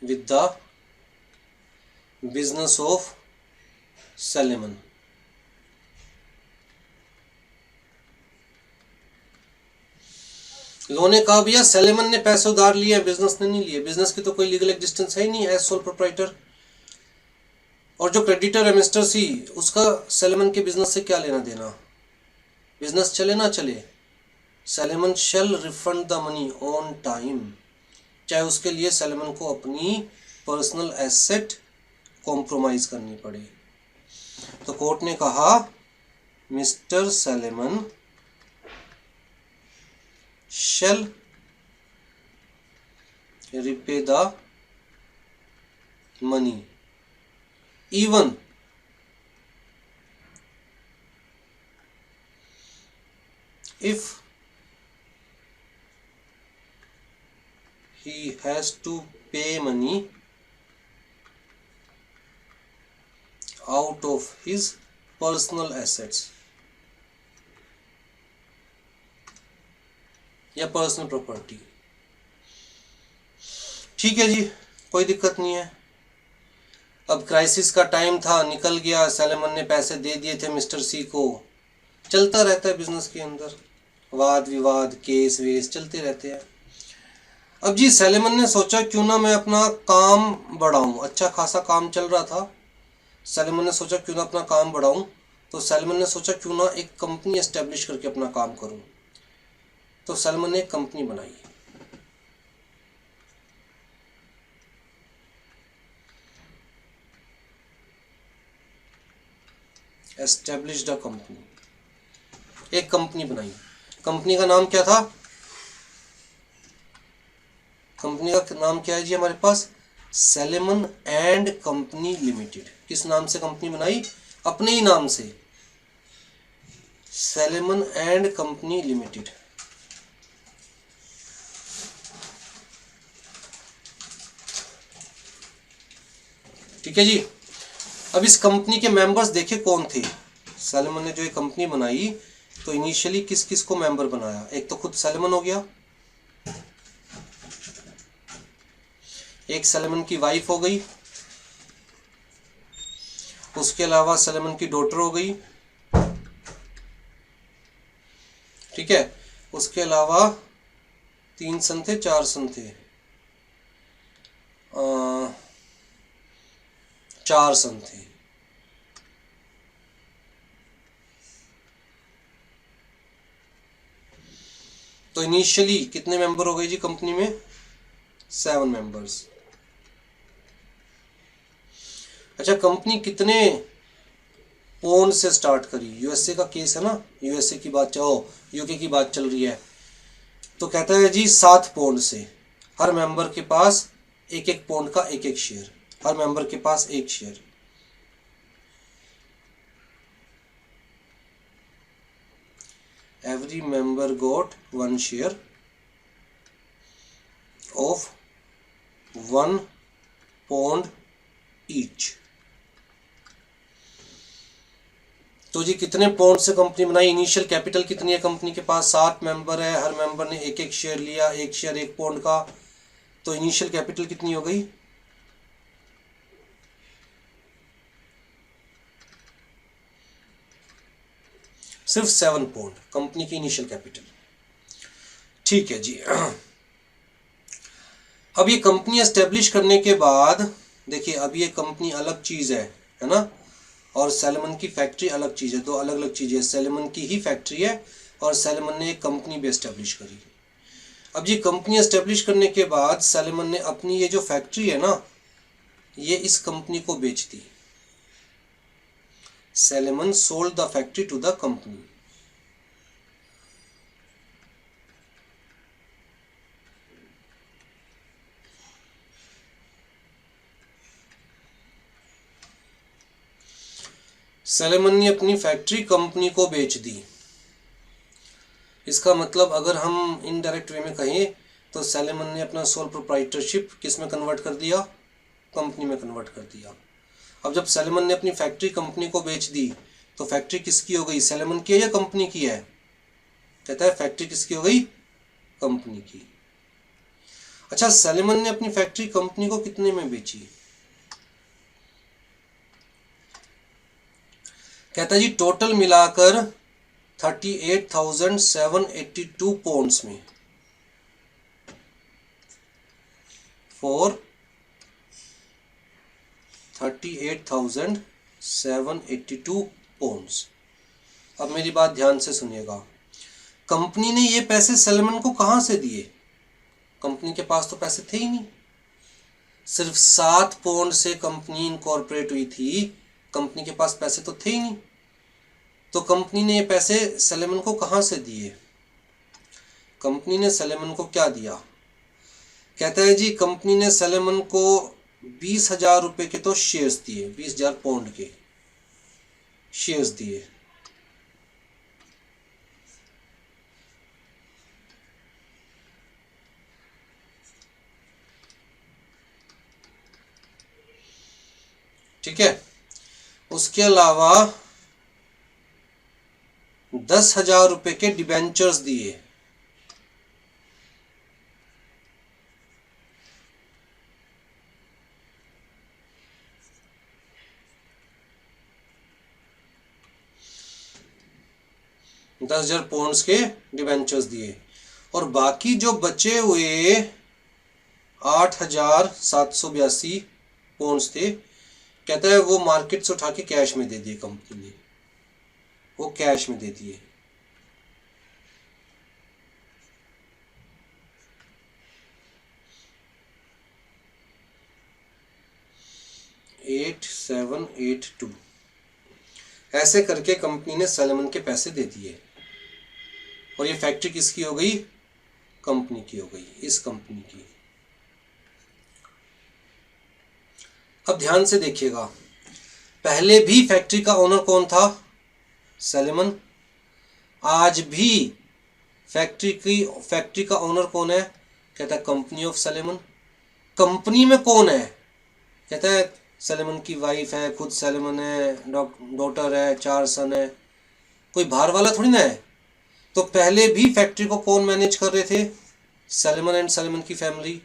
with the business of Salomon। लोगों ने कहा भैया सैलमन ने पैसे उधार लिए, बिजनेस ने नहीं लिए, बिजनेस की तो कोई लीगल एग्जिस्टेंस है ही नहीं एज सोल प्रोप्राइटर। और जो क्रेडिटर है मिस्टर सी, उसका सैलमन के बिजनेस से क्या लेना देना, बिजनेस चले ना चले, Salomon shall refund the money on time, चाहे उसके लिए सैलमन को अपनी पर्सनल एसेट कॉम्प्रोमाइज करनी पड़े। तो कोर्ट ने कहा mister salmon shall repay the money even if he has to pay money out of his personal assets या पर्सनल प्रॉपर्टी। ठीक है जी, कोई दिक्कत नहीं है। अब क्राइसिस का टाइम था, निकल गया, सैलमन ने पैसे दे दिए थे मिस्टर सी को। चलता रहता है बिजनेस के अंदर, वाद विवाद केस वेस चलते रहते हैं। अब जी सैलमन ने सोचा क्यों ना मैं अपना काम बढ़ाऊं, अच्छा खासा काम चल रहा था, सैलमन ने सोचा क्यों ना अपना काम बढ़ाऊं। तो सैलमन ने सोचा क्यों ना एक कंपनी एस्टेब्लिश करके अपना काम करूं। तो सैलमन ने एक कंपनी बनाई, एस्टेब्लिश्ड अ कंपनी, एक कंपनी बनाई। कंपनी का नाम क्या था, कंपनी का नाम क्या है जी हमारे पास, सैलमन एंड कंपनी लिमिटेड। किस नाम से कंपनी बनाई, अपने ही नाम से, सैलमन एंड कंपनी लिमिटेड। ठीक है जी। अब इस कंपनी के मेंबर्स देखे कौन थे, सैलमन ने जो ये कंपनी बनाई तो इनिशियली किस किस को मेंबर बनाया, एक तो खुद सैलमन हो गया, एक सैलमन की वाइफ हो गई, उसके अलावा सैलमन की डॉटर हो गई, ठीक है, उसके अलावा 3 सन थे, 4 सन थे, 4 सन थे। तो इनिशियली कितने मेंबर हो गए जी कंपनी में, 7 मेंबर्स। अच्छा, कंपनी कितने पौंड से स्टार्ट करी? यूएसए का केस है ना, यूएसए की बात चाहो, यूके की बात चल रही है। तो कहता है जी 7 पौंड से। हर मेंबर के पास एक एक पौंड का एक एक शेयर, हर मेंबर के पास एक share. Every member got 1 share of 1 pound each. तो जी कितने पौंड से कंपनी बनाई? इनिशियल कैपिटल कितनी है कंपनी के पास? 7 मेंबर है, हर मेंबर ने एक एक शेयर लिया, एक शेयर 1 पौंड का। तो इनिशियल कैपिटल कितनी हो गई? सिर्फ 7 पौंड कंपनी की इनिशियल कैपिटल। ठीक है जी। अब ये कंपनी एस्टेब्लिश करने के बाद देखिए, अब ये कंपनी अलग चीज़ है ना, और सैलमन की फैक्ट्री अलग चीज़ है। दो अलग अलग चीज़ें, सैलमन की ही फैक्ट्री है और सैलमन ने एक कंपनी भी एस्टेब्लिश करी। अब ये कंपनी एस्टेब्लिश करने के बाद सैलमन ने अपनी ये जो फैक्ट्री है ना, ये इस कंपनी को बेच दी। Salomon sold the factory to the company. Salomon ने अपनी फैक्ट्री कंपनी को बेच दी। इसका मतलब अगर हम इनडायरेक्ट वे में कहें तो सैलमन ने अपना सोल प्रोप्राइटरशिप किस में कन्वर्ट कर दिया? कंपनी में कन्वर्ट कर दिया। अब जब सैलमन ने अपनी फैक्ट्री कंपनी को बेच दी तो फैक्ट्री किसकी हो गई? सैलमन की है या कंपनी की है? कहता है फैक्ट्री किसकी हो गई? कंपनी की। अच्छा, सैलमन ने अपनी फैक्ट्री कंपनी को कितने में बेची? कहता है जी टोटल मिलाकर 38,782 पाउंड्स में, फॉर 38,782 पाउंड्स। अब मेरी बात ध्यान से सुनिएगा। कंपनी ने ये पैसे सैलमन को कहां से दिए? कंपनी के पास तो पैसे थे ही नहीं। सिर्फ 7 पाउंड से कंपनी इनकॉर्पोरेट हुई थी, कंपनी के पास पैसे तो थे ही नहीं। तो कंपनी ने ये पैसे सैलमन को कहां से दिए? कंपनी ने सैलमन को क्या दिया? कहता है जी कंपनी ने सैलमन को 20,000 रुपए के तो शेयर्स दिए, 20,000 पाउंड के शेयर्स दिए। ठीक है। उसके अलावा 10,000 रुपए के डिबेंचर्स दिए। £10,000 के डिबेंचर्स दिए। और बाकी जो बचे हुए 8,782 पाउंड्स थे, कहता है वो मार्केट से उठा के कैश में दे दिए कंपनी ने, वो कैश में दे दिए। $8,782 ऐसे करके कंपनी ने सैलमन के पैसे दे दिए। और ये फैक्ट्री किसकी हो गई? कंपनी की हो गई, इस कंपनी की। अब ध्यान से देखिएगा, पहले भी फैक्ट्री का ओनर कौन था? सैलमन। आज भी फैक्ट्री का ओनर कौन है? कहता है कंपनी ऑफ सैलमन। कंपनी में कौन है? कहता है सैलमन की वाइफ है, खुद सैलमन है, डॉटर है, 4 सन है, कोई बाहर वाला थोड़ी ना है। तो पहले भी फैक्ट्री को कौन मैनेज कर रहे थे? सैलमन एंड सैलमन की फैमिली।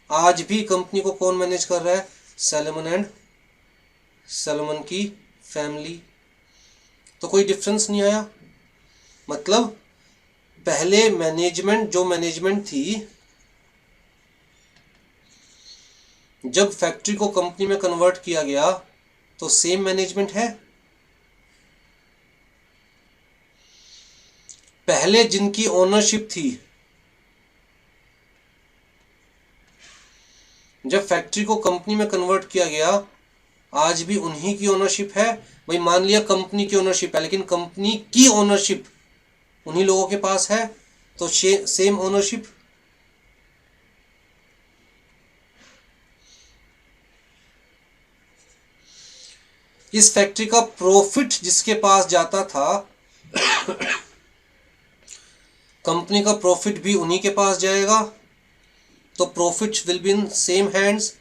आज भी कंपनी को कौन मैनेज कर रहा है? सैलमन एंड सैलमन की फैमिली। तो कोई डिफरेंस नहीं आया। मतलब पहले मैनेजमेंट, जो मैनेजमेंट थी, जब फैक्ट्री को कंपनी में कन्वर्ट किया गया तो सेम मैनेजमेंट है। पहले जिनकी ओनरशिप थी, जब फैक्ट्री को कंपनी में कन्वर्ट किया गया, आज भी उन्हीं की ओनरशिप है। भाई मान लिया कंपनी की ओनरशिप है, लेकिन कंपनी की ओनरशिप उन्हीं लोगों के पास है, तो सेम ओनरशिप। इस फैक्ट्री का प्रॉफिट जिसके पास जाता था, कंपनी का प्रॉफिट भी उन्हीं के पास जाएगा, तो profit will be in same hands.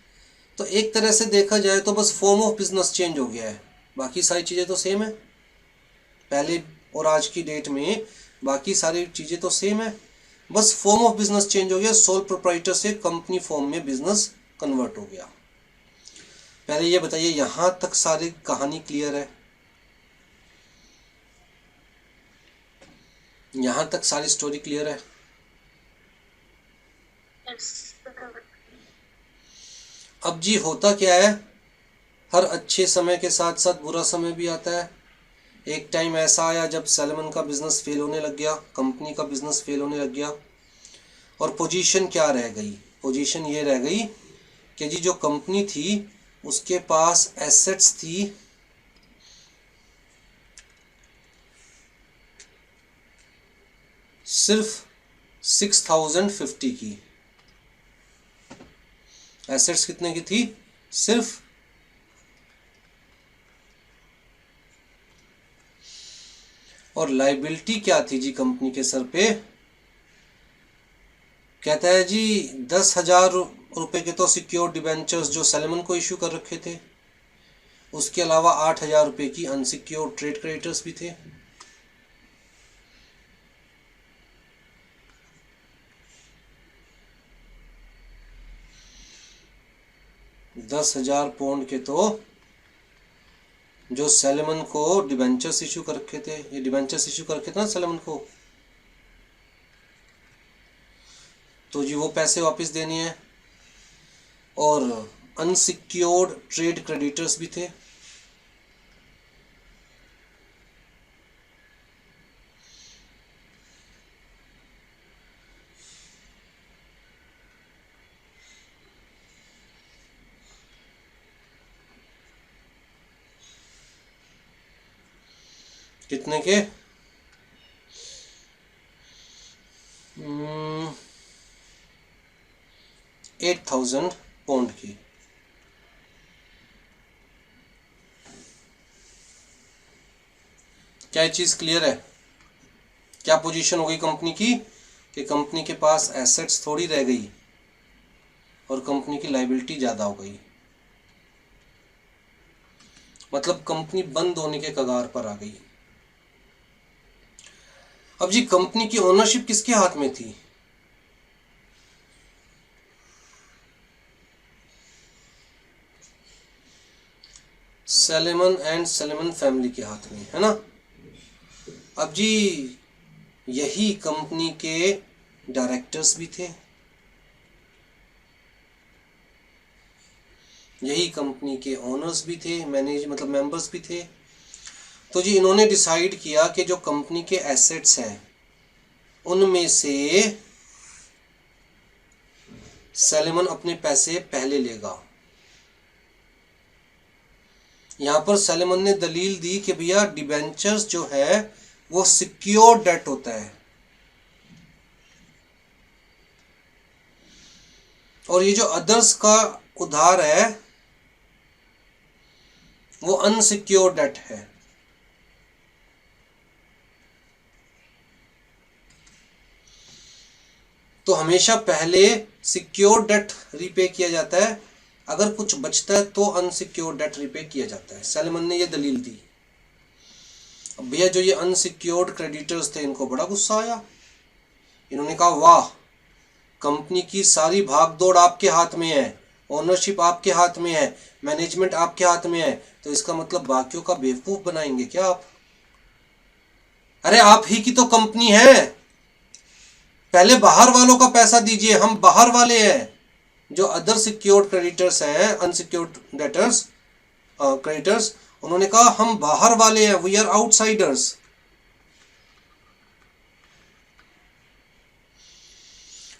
तो एक तरह से देखा जाए तो बस फॉर्म ऑफ बिजनेस चेंज हो गया है, बाकी सारी चीज़ें तो सेम है। पहले और आज की डेट में बाकी सारी चीज़ें तो सेम है, बस फॉर्म ऑफ बिजनेस चेंज हो गया। सोल प्रोप्राइटर से कंपनी फॉर्म में बिजनेस कन्वर्ट हो गया। पहले ये बताइए, यहाँ तक सारी कहानी क्लियर है? यहाँ तक सारी स्टोरी क्लियर है? अब जी होता क्या है, हर अच्छे समय के साथ साथ बुरा समय भी आता है। एक टाइम ऐसा आया जब सैलमन का बिजनेस फेल होने लग गया, कंपनी का बिजनेस फेल होने लग गया, और पोजीशन क्या रह गई? पोजीशन ये रह गई कि जी जो कंपनी थी उसके पास एसेट्स थी सिर्फ 6050 की। एसेट्स कितने की थी? सिर्फ। और लाइबिलिटी क्या थी जी कंपनी के सर पे? कहता है जी 10,000 रुपए के तो सिक्योर्ड डिबेंचर्स जो सैलमन को इशू कर रखे थे, उसके अलावा 8,000 रुपए की अनसिक्योर्ड ट्रेड क्रेडिटर्स भी थे। £10,000 के तो जो सैलमन को डिबेंचर्स इशू कर रखे थे, ये डिबेंचर्स इशू कर रखे थे ना सैलमन को, तो जी वो पैसे वापस देने हैं। और अनसिक्योर्ड ट्रेड क्रेडिटर्स भी थे। कितने के? 8,000 पाउंड की। क्या ये चीज क्लियर है? क्या पोजीशन हो गई कंपनी की कि कंपनी के पास एसेट्स थोड़ी रह गई और कंपनी की लायबिलिटी ज्यादा हो गई। मतलब कंपनी बंद होने के कगार पर आ गई। अब जी कंपनी की ओनरशिप किसके हाथ में थी? सैलमन एंड सैलमन फैमिली के हाथ में, है ना। अब जी यही कंपनी के डायरेक्टर्स भी थे, यही कंपनी के ओनर्स भी थे, मतलब मेंबर्स भी थे। तो जी इन्होंने डिसाइड किया कि जो कंपनी के एसेट्स हैं उनमें से सैलमन अपने पैसे पहले लेगा। यहां पर सैलमन ने दलील दी कि भैया डिबेंचर्स जो है वो सिक्योर डेट होता है, और ये जो अदर्स का उधार है वो अनसिक्योर डेट है। तो हमेशा पहले सिक्योर डेट रीपे किया जाता है, अगर कुछ बचता है तो अनसिक्योर डेट रीपे किया जाता है। सैलमन ने ये दलील दी। अब भैया जो ये अनसिक्योर्ड क्रेडिटर्स थे इनको बड़ा गुस्सा आया। इन्होंने कहा वाह, कंपनी की सारी भागदौड़ आपके हाथ में है, ओनरशिप आपके हाथ में है, मैनेजमेंट आपके हाथ में है, तो इसका मतलब बाकियों का बेवकूफ बनाएंगे क्या आप? अरे आप ही की तो कंपनी है, पहले बाहर वालों का पैसा दीजिए, हम बाहर वाले हैं। जो अदर सिक्योर्ड क्रेडिटर्स हैं, अनसिक्योर्ड डेटर्स क्रेडिटर्स, उन्होंने कहा हम बाहर वाले हैं, वी आर आउटसाइडर्स।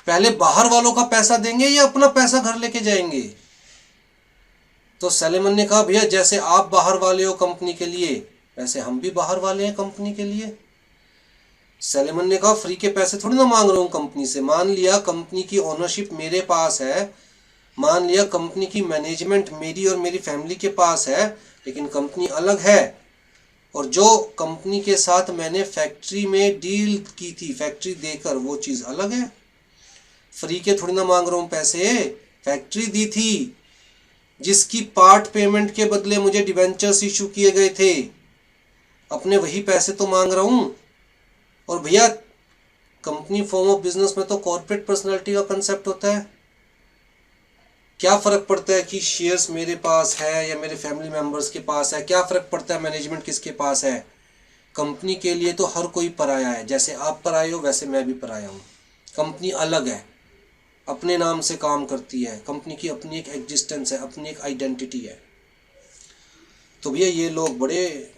पहले बाहर वालों का पैसा देंगे या अपना पैसा घर लेके जाएंगे? तो सलेमन ने कहा भैया जैसे आप बाहर वाले हो कंपनी के लिए, वैसे हम भी बाहर वाले हैं कंपनी के लिए। सलेमन ने कहा फ्री के पैसे थोड़ी ना मांग रहा हूं कंपनी से। मान लिया कंपनी की ओनरशिप मेरे पास है, मान लिया कंपनी की मैनेजमेंट मेरी और मेरी फैमिली के पास है, लेकिन कंपनी अलग है। और जो कंपनी के साथ मैंने फैक्ट्री में डील की थी, फैक्ट्री देकर, वो चीज़ अलग है। फ्री के थोड़ी ना मांग रहा हूँ पैसे, फैक्ट्री दी थी जिसकी पार्ट पेमेंट के बदले मुझे डिबेंचर्स इशू किए गए थे, अपने वही पैसे तो मांग रहा हूँ। और भैया कंपनी फॉर्म ऑफ बिजनेस में तो कॉर्पोरेट पर्सनालिटी का कंसेप्ट होता है। क्या फ़र्क पड़ता है कि शेयर्स मेरे पास है या मेरे फैमिली मेंबर्स के पास है? क्या फ़र्क पड़ता है मैनेजमेंट किसके पास है? कंपनी के लिए तो हर कोई पराया है। जैसे आप पराये हो वैसे मैं भी पराया हूँ। कंपनी अलग है, अपने नाम से काम करती है, कंपनी की अपनी एक एग्जिस्टेंस है, अपनी एक आइडेंटिटी है। तो भैया ये लोग बड़े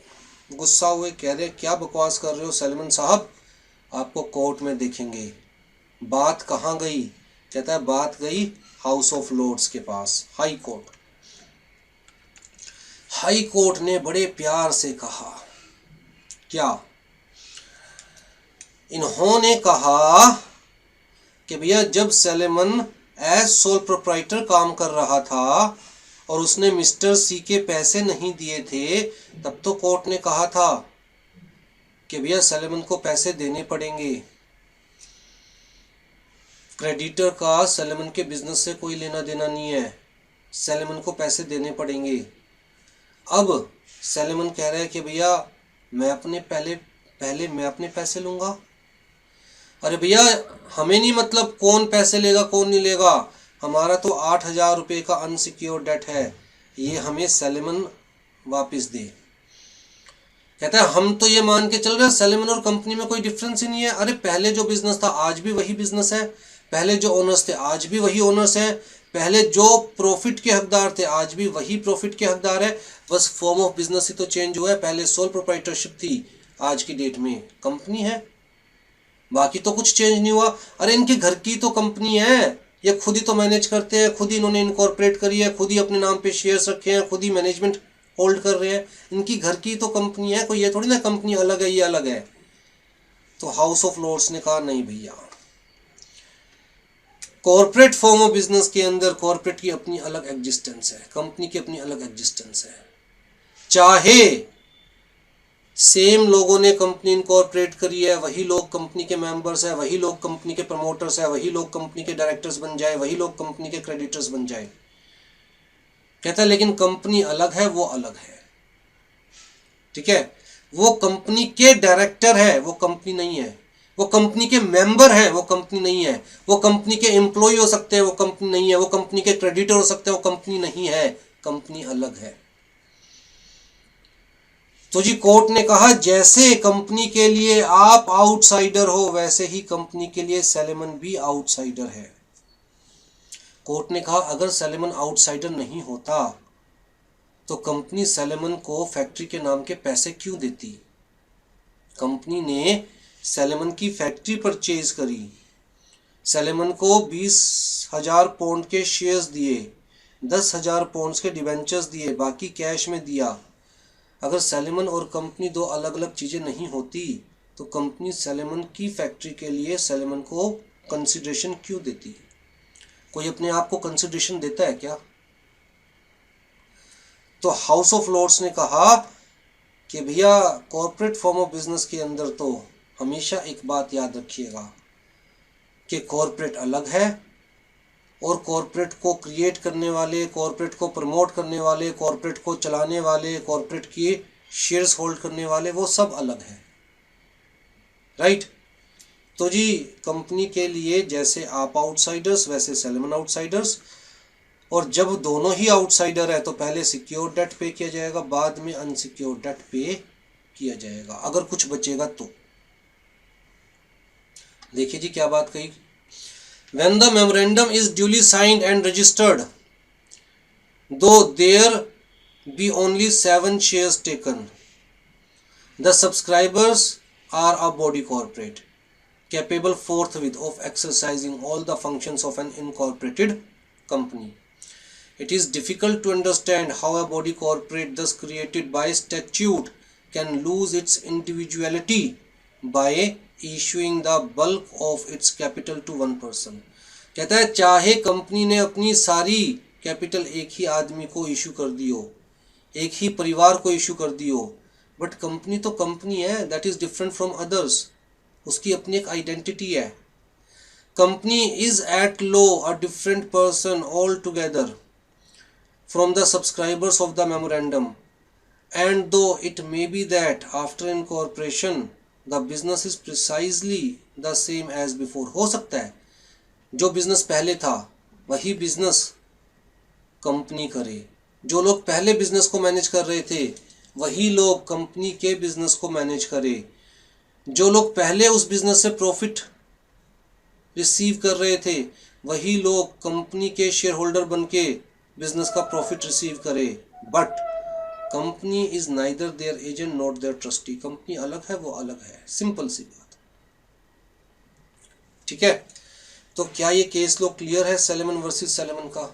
गुस्सा हुए, कह रहे क्या बकवास कर रहे हो सलेमन साहब, आपको कोर्ट में देखेंगे। बात कहाँ गई? कहता है बात गई हाउस ऑफ लॉर्ड्स के पास, हाई कोर्ट। हाई कोर्ट ने बड़े प्यार से कहा, क्या? इन्होंने कहा कि भैया जब सलेमन एज सोल प्रोप्राइटर काम कर रहा था और उसने मिस्टर सी के पैसे नहीं दिए थे, तब तो कोर्ट ने कहा था कि भैया सलेमन को पैसे देने पड़ेंगे। क्रेडिटर का सलेमन के बिजनेस से कोई लेना देना नहीं है, सलेमन को पैसे देने पड़ेंगे। अब सलेमन कह रहा है कि भैया मैं अपने पहले मैं अपने पैसे लूँगा। अरे भैया हमें नहीं मतलब कौन पैसे लेगा कौन नहीं लेगा, हमारा तो 8,000 रुपये का अनसिक्योर्ड डेट है, ये हमें सलेमन वापस दे। कहता है हम तो ये मान के चल रहे हैं सलेमन और कंपनी में कोई डिफरेंस ही नहीं है। अरे पहले जो बिजनेस था आज भी वही बिजनेस है, पहले जो ओनर्स थे आज भी वही ओनर्स हैं, पहले जो प्रॉफिट के हकदार थे आज भी वही प्रॉफिट के हकदार है, बस फॉर्म ऑफ बिजनेस ही तो चेंज हुआ है। पहले सोल प्रोप्राइटरशिप थी, आज की डेट में कंपनी है, बाकी तो कुछ चेंज नहीं हुआ। अरे इनके घर की तो कंपनी है, ये खुद ही तो मैनेज करते हैं, खुद ही इन्होंने इनकॉर्पोरेट करी है, खुद ही अपने नाम पे शेयर्स रखे हैं, खुद ही मैनेजमेंट होल्ड कर रहे हैं, इनकी घर की तो कंपनी है, कोई ये थोड़ी ना कंपनी अलग है ये अलग है। तो हाउस ऑफ लॉर्ड्स ने कहा नहीं भैया, कॉर्पोरेट फॉर्म ऑफ बिजनेस के अंदर कॉर्पोरेट की अपनी अलग एग्जिस्टेंस है, कंपनी की अपनी अलग एग्जिस्टेंस है। चाहे सेम लोगों ने कंपनी इनकॉर्पोरेट करी है, वही लोग कंपनी के मेंबर्स हैं, वही लोग कंपनी के प्रमोटर्स हैं, वही लोग कंपनी के डायरेक्टर्स बन जाए, वही लोग कंपनी के क्रेडिटर्स बन जाए। कहता है लेकिन कंपनी अलग है, वो अलग है, ठीक है। वो कंपनी के डायरेक्टर है, वो कंपनी नहीं है। वो कंपनी के मेंबर हैं, वो कंपनी नहीं है। वो कंपनी के एम्प्लॉय हो सकते हैं, वो कंपनी नहीं है। वो कंपनी के क्रेडिटर हो सकते हैं, वो कंपनी नहीं है, कंपनी अलग है। तो जी कोर्ट ने कहा जैसे कंपनी के लिए आप आउटसाइडर हो, वैसे ही कंपनी के लिए सलेमन भी आउटसाइडर है। कोर्ट ने कहा अगर सलेमन आउटसाइडर नहीं होता तो कंपनी सलेमन को फैक्ट्री के नाम के पैसे क्यों देती? कंपनी ने सलेमन की फैक्ट्री परचेज करी, सलेमन को 20,000 पाउंड के शेयर्स दिए, 10,000 पाउंड्स के डिबेंचर्स दिए, बाकी कैश में दिया। अगर सलेमन और कंपनी दो अलग अलग चीज़ें नहीं होती तो कंपनी सलेमन की फैक्ट्री के लिए सलेमन को कंसिडरेशन क्यों देती? कोई अपने आप को कंसिडरेशन देता है क्या? तो हाउस ऑफ लॉर्ड्स ने कहा कि भैया कॉर्पोरेट फॉर्म ऑफ बिजनेस के अंदर तो हमेशा एक बात याद रखिएगा कि कॉर्पोरेट अलग है और कॉर्पोरेट को क्रिएट करने वाले, कॉर्पोरेट को प्रमोट करने वाले, कॉर्पोरेट को चलाने वाले, कॉर्पोरेट की शेयर्स होल्ड करने वाले, वो सब अलग है, राइट। तो जी कंपनी के लिए जैसे आप आउटसाइडर्स वैसे सलेमन आउटसाइडर्स, और जब दोनों ही आउटसाइडर है तो पहले सिक्योर डेट पे किया जाएगा, बाद में अनसिक्योर डेट पे किया जाएगा, अगर कुछ बचेगा तो। देखिए जी क्या बात कही, when the memorandum is duly signed and registered, though there be only 7 shares taken, the subscribers are a body corporate. capable forthwith of exercising all the functions of an incorporated company. It is difficult to understand how a body corporate thus created by statute can lose its individuality by issuing the bulk of its capital to one person. कहता है चाहे company ने अपनी सारी capital एक ही आदमी को issue कर दी हो, एक ही परिवार को इशू कर दी हो, बट कंपनी तो कंपनी है, that is different from others. उसकी अपनी एक आइडेंटिटी है. Company is at low a different person all together from the subscribers of the memorandum, and though it may be that after incorporation the business is precisely the same as before. हो सकता है जो business पहले था वही business company करे, जो लोग पहले बिजनेस को मैनेज कर रहे थे वही लोग कंपनी के बिजनेस को मैनेज करे, जो लोग पहले उस बिजनेस से प्रॉफिट रिसीव कर रहे थे वही लोग कंपनी के शेयर होल्डर बन के बिजनेस का प्रॉफिट रिसीव करे. But company is neither their agent not their trustee. Company अलग है, वो अलग है. सिंपल सी बात. ठीक है, तो क्या ये केस लो क्लियर है सैलमन वर्सेस सैलमन का,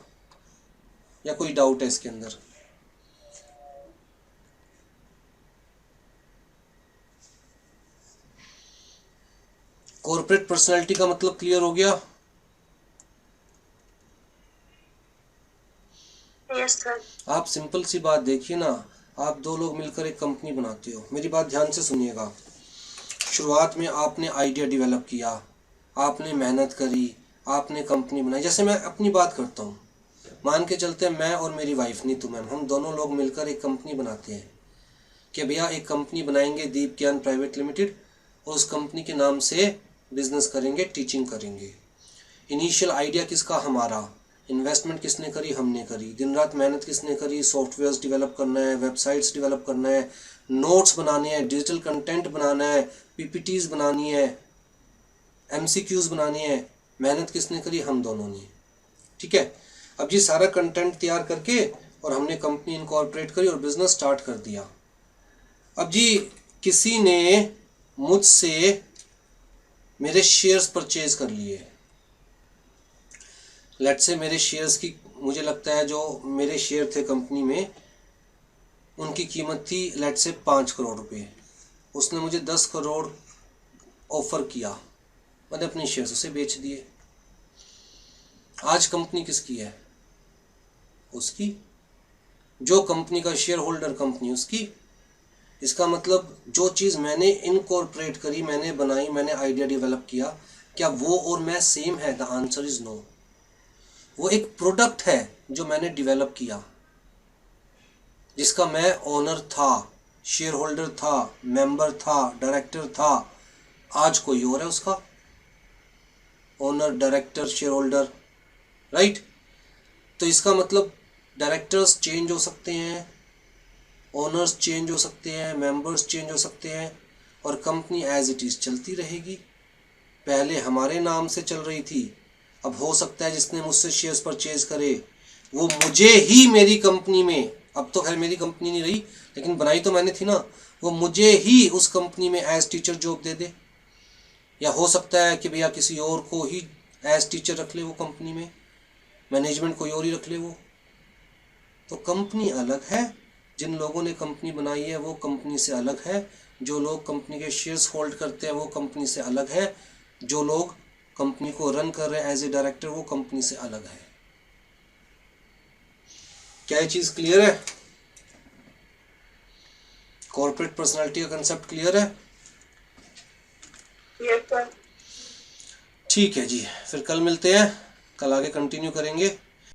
या कोई डाउट है इसके अंदर? कॉर्पोरेट पर्सनालिटी का मतलब क्लियर हो गया? Yes sir. आप सिंपल सी बात देखिए ना, आप दो लोग मिलकर एक कंपनी बनाते हो. मेरी बात ध्यान से सुनिएगा. शुरुआत में आपने आइडिया डेवलप किया, आपने मेहनत करी, आपने कंपनी बनाई. जैसे मैं अपनी बात करता हूँ, मान के चलते हैं मैं और मेरी वाइफ नीतू मैम, हम दोनों लोग मिलकर एक कंपनी बनाते हैं कि भैया एक कंपनी बनाएंगे दीप ज्ञान प्राइवेट लिमिटेड, और उस कंपनी के नाम से बिजनेस करेंगे, टीचिंग करेंगे. इनिशियल आइडिया किसका? हमारा. इन्वेस्टमेंट किसने करी? हमने करी. दिन रात मेहनत किसने करी? सॉफ्टवेयर्स डेवलप करना है, वेबसाइट्स डेवलप करना है, नोट्स बनाने हैं, डिजिटल कंटेंट बनाना है, पीपीटीज बनानी है, एमसीक्यूज बनानी है. मेहनत किसने करी? हम दोनों ने. ठीक है, अब ये सारा कंटेंट तैयार करके और हमने कंपनी इनकॉर्पोरेट करी और बिजनेस स्टार्ट कर दिया. अब जी किसी ने मुझसे मेरे शेयर्स परचेज कर लिए. लेट से मेरे शेयर्स की, मुझे लगता है जो मेरे शेयर थे कंपनी में उनकी कीमत थी लेट से 5 करोड़ रुपए. उसने मुझे 10 करोड़ ऑफर किया, मैंने अपने शेयर्स उसे बेच दिए. आज कंपनी किसकी है? उसकी. जो कंपनी का शेयर होल्डर कंपनी उसकी. इसका मतलब जो चीज़ मैंने इनकॉर्पोरेट करी, मैंने बनाई, मैंने आइडिया डेवलप किया, क्या वो और मैं सेम है? The answer is no. वो एक प्रोडक्ट है जो मैंने डेवलप किया, जिसका मैं ओनर था, शेयर होल्डर था, मेंबर था, डायरेक्टर था. आज कोई और है उसका owner, director, share holder. Right? तो इसका मतलब डायरेक्टर्स चेंज हो सकते हैं, ओनर्स चेंज हो सकते हैं, मेंबर्स चेंज हो सकते हैं, और कंपनी एज इट इज़ चलती रहेगी. पहले हमारे नाम से चल रही थी, अब हो सकता है जिसने मुझसे शेयर्स परचेज करे वो मुझे ही मेरी कंपनी में, अब तो खैर मेरी कंपनी नहीं रही लेकिन बनाई तो मैंने थी ना, वो मुझे ही उस कंपनी में एज टीचर जॉब दे दे. या हो सकता है कि भैया किसी और को ही एज टीचर रख ले वो कंपनी में, मैनेजमेंट कोई और ही रख ले वो. तो कंपनी अलग है. जिन लोगों ने कंपनी बनाई है वो कंपनी से अलग है. जो लोग कंपनी के शेयर्स होल्ड करते हैं वो कंपनी से अलग है. जो लोग कंपनी को रन कर रहे हैं एज ए डायरेक्टर वो कंपनी से अलग है. क्या ये चीज़ क्लियर है? कॉर्पोरेट पर्सनालिटी का कंसेप्ट क्लियर है? Yes sir. ठीक है जी, फिर कल मिलते हैं, कल आगे कंटिन्यू करेंगे.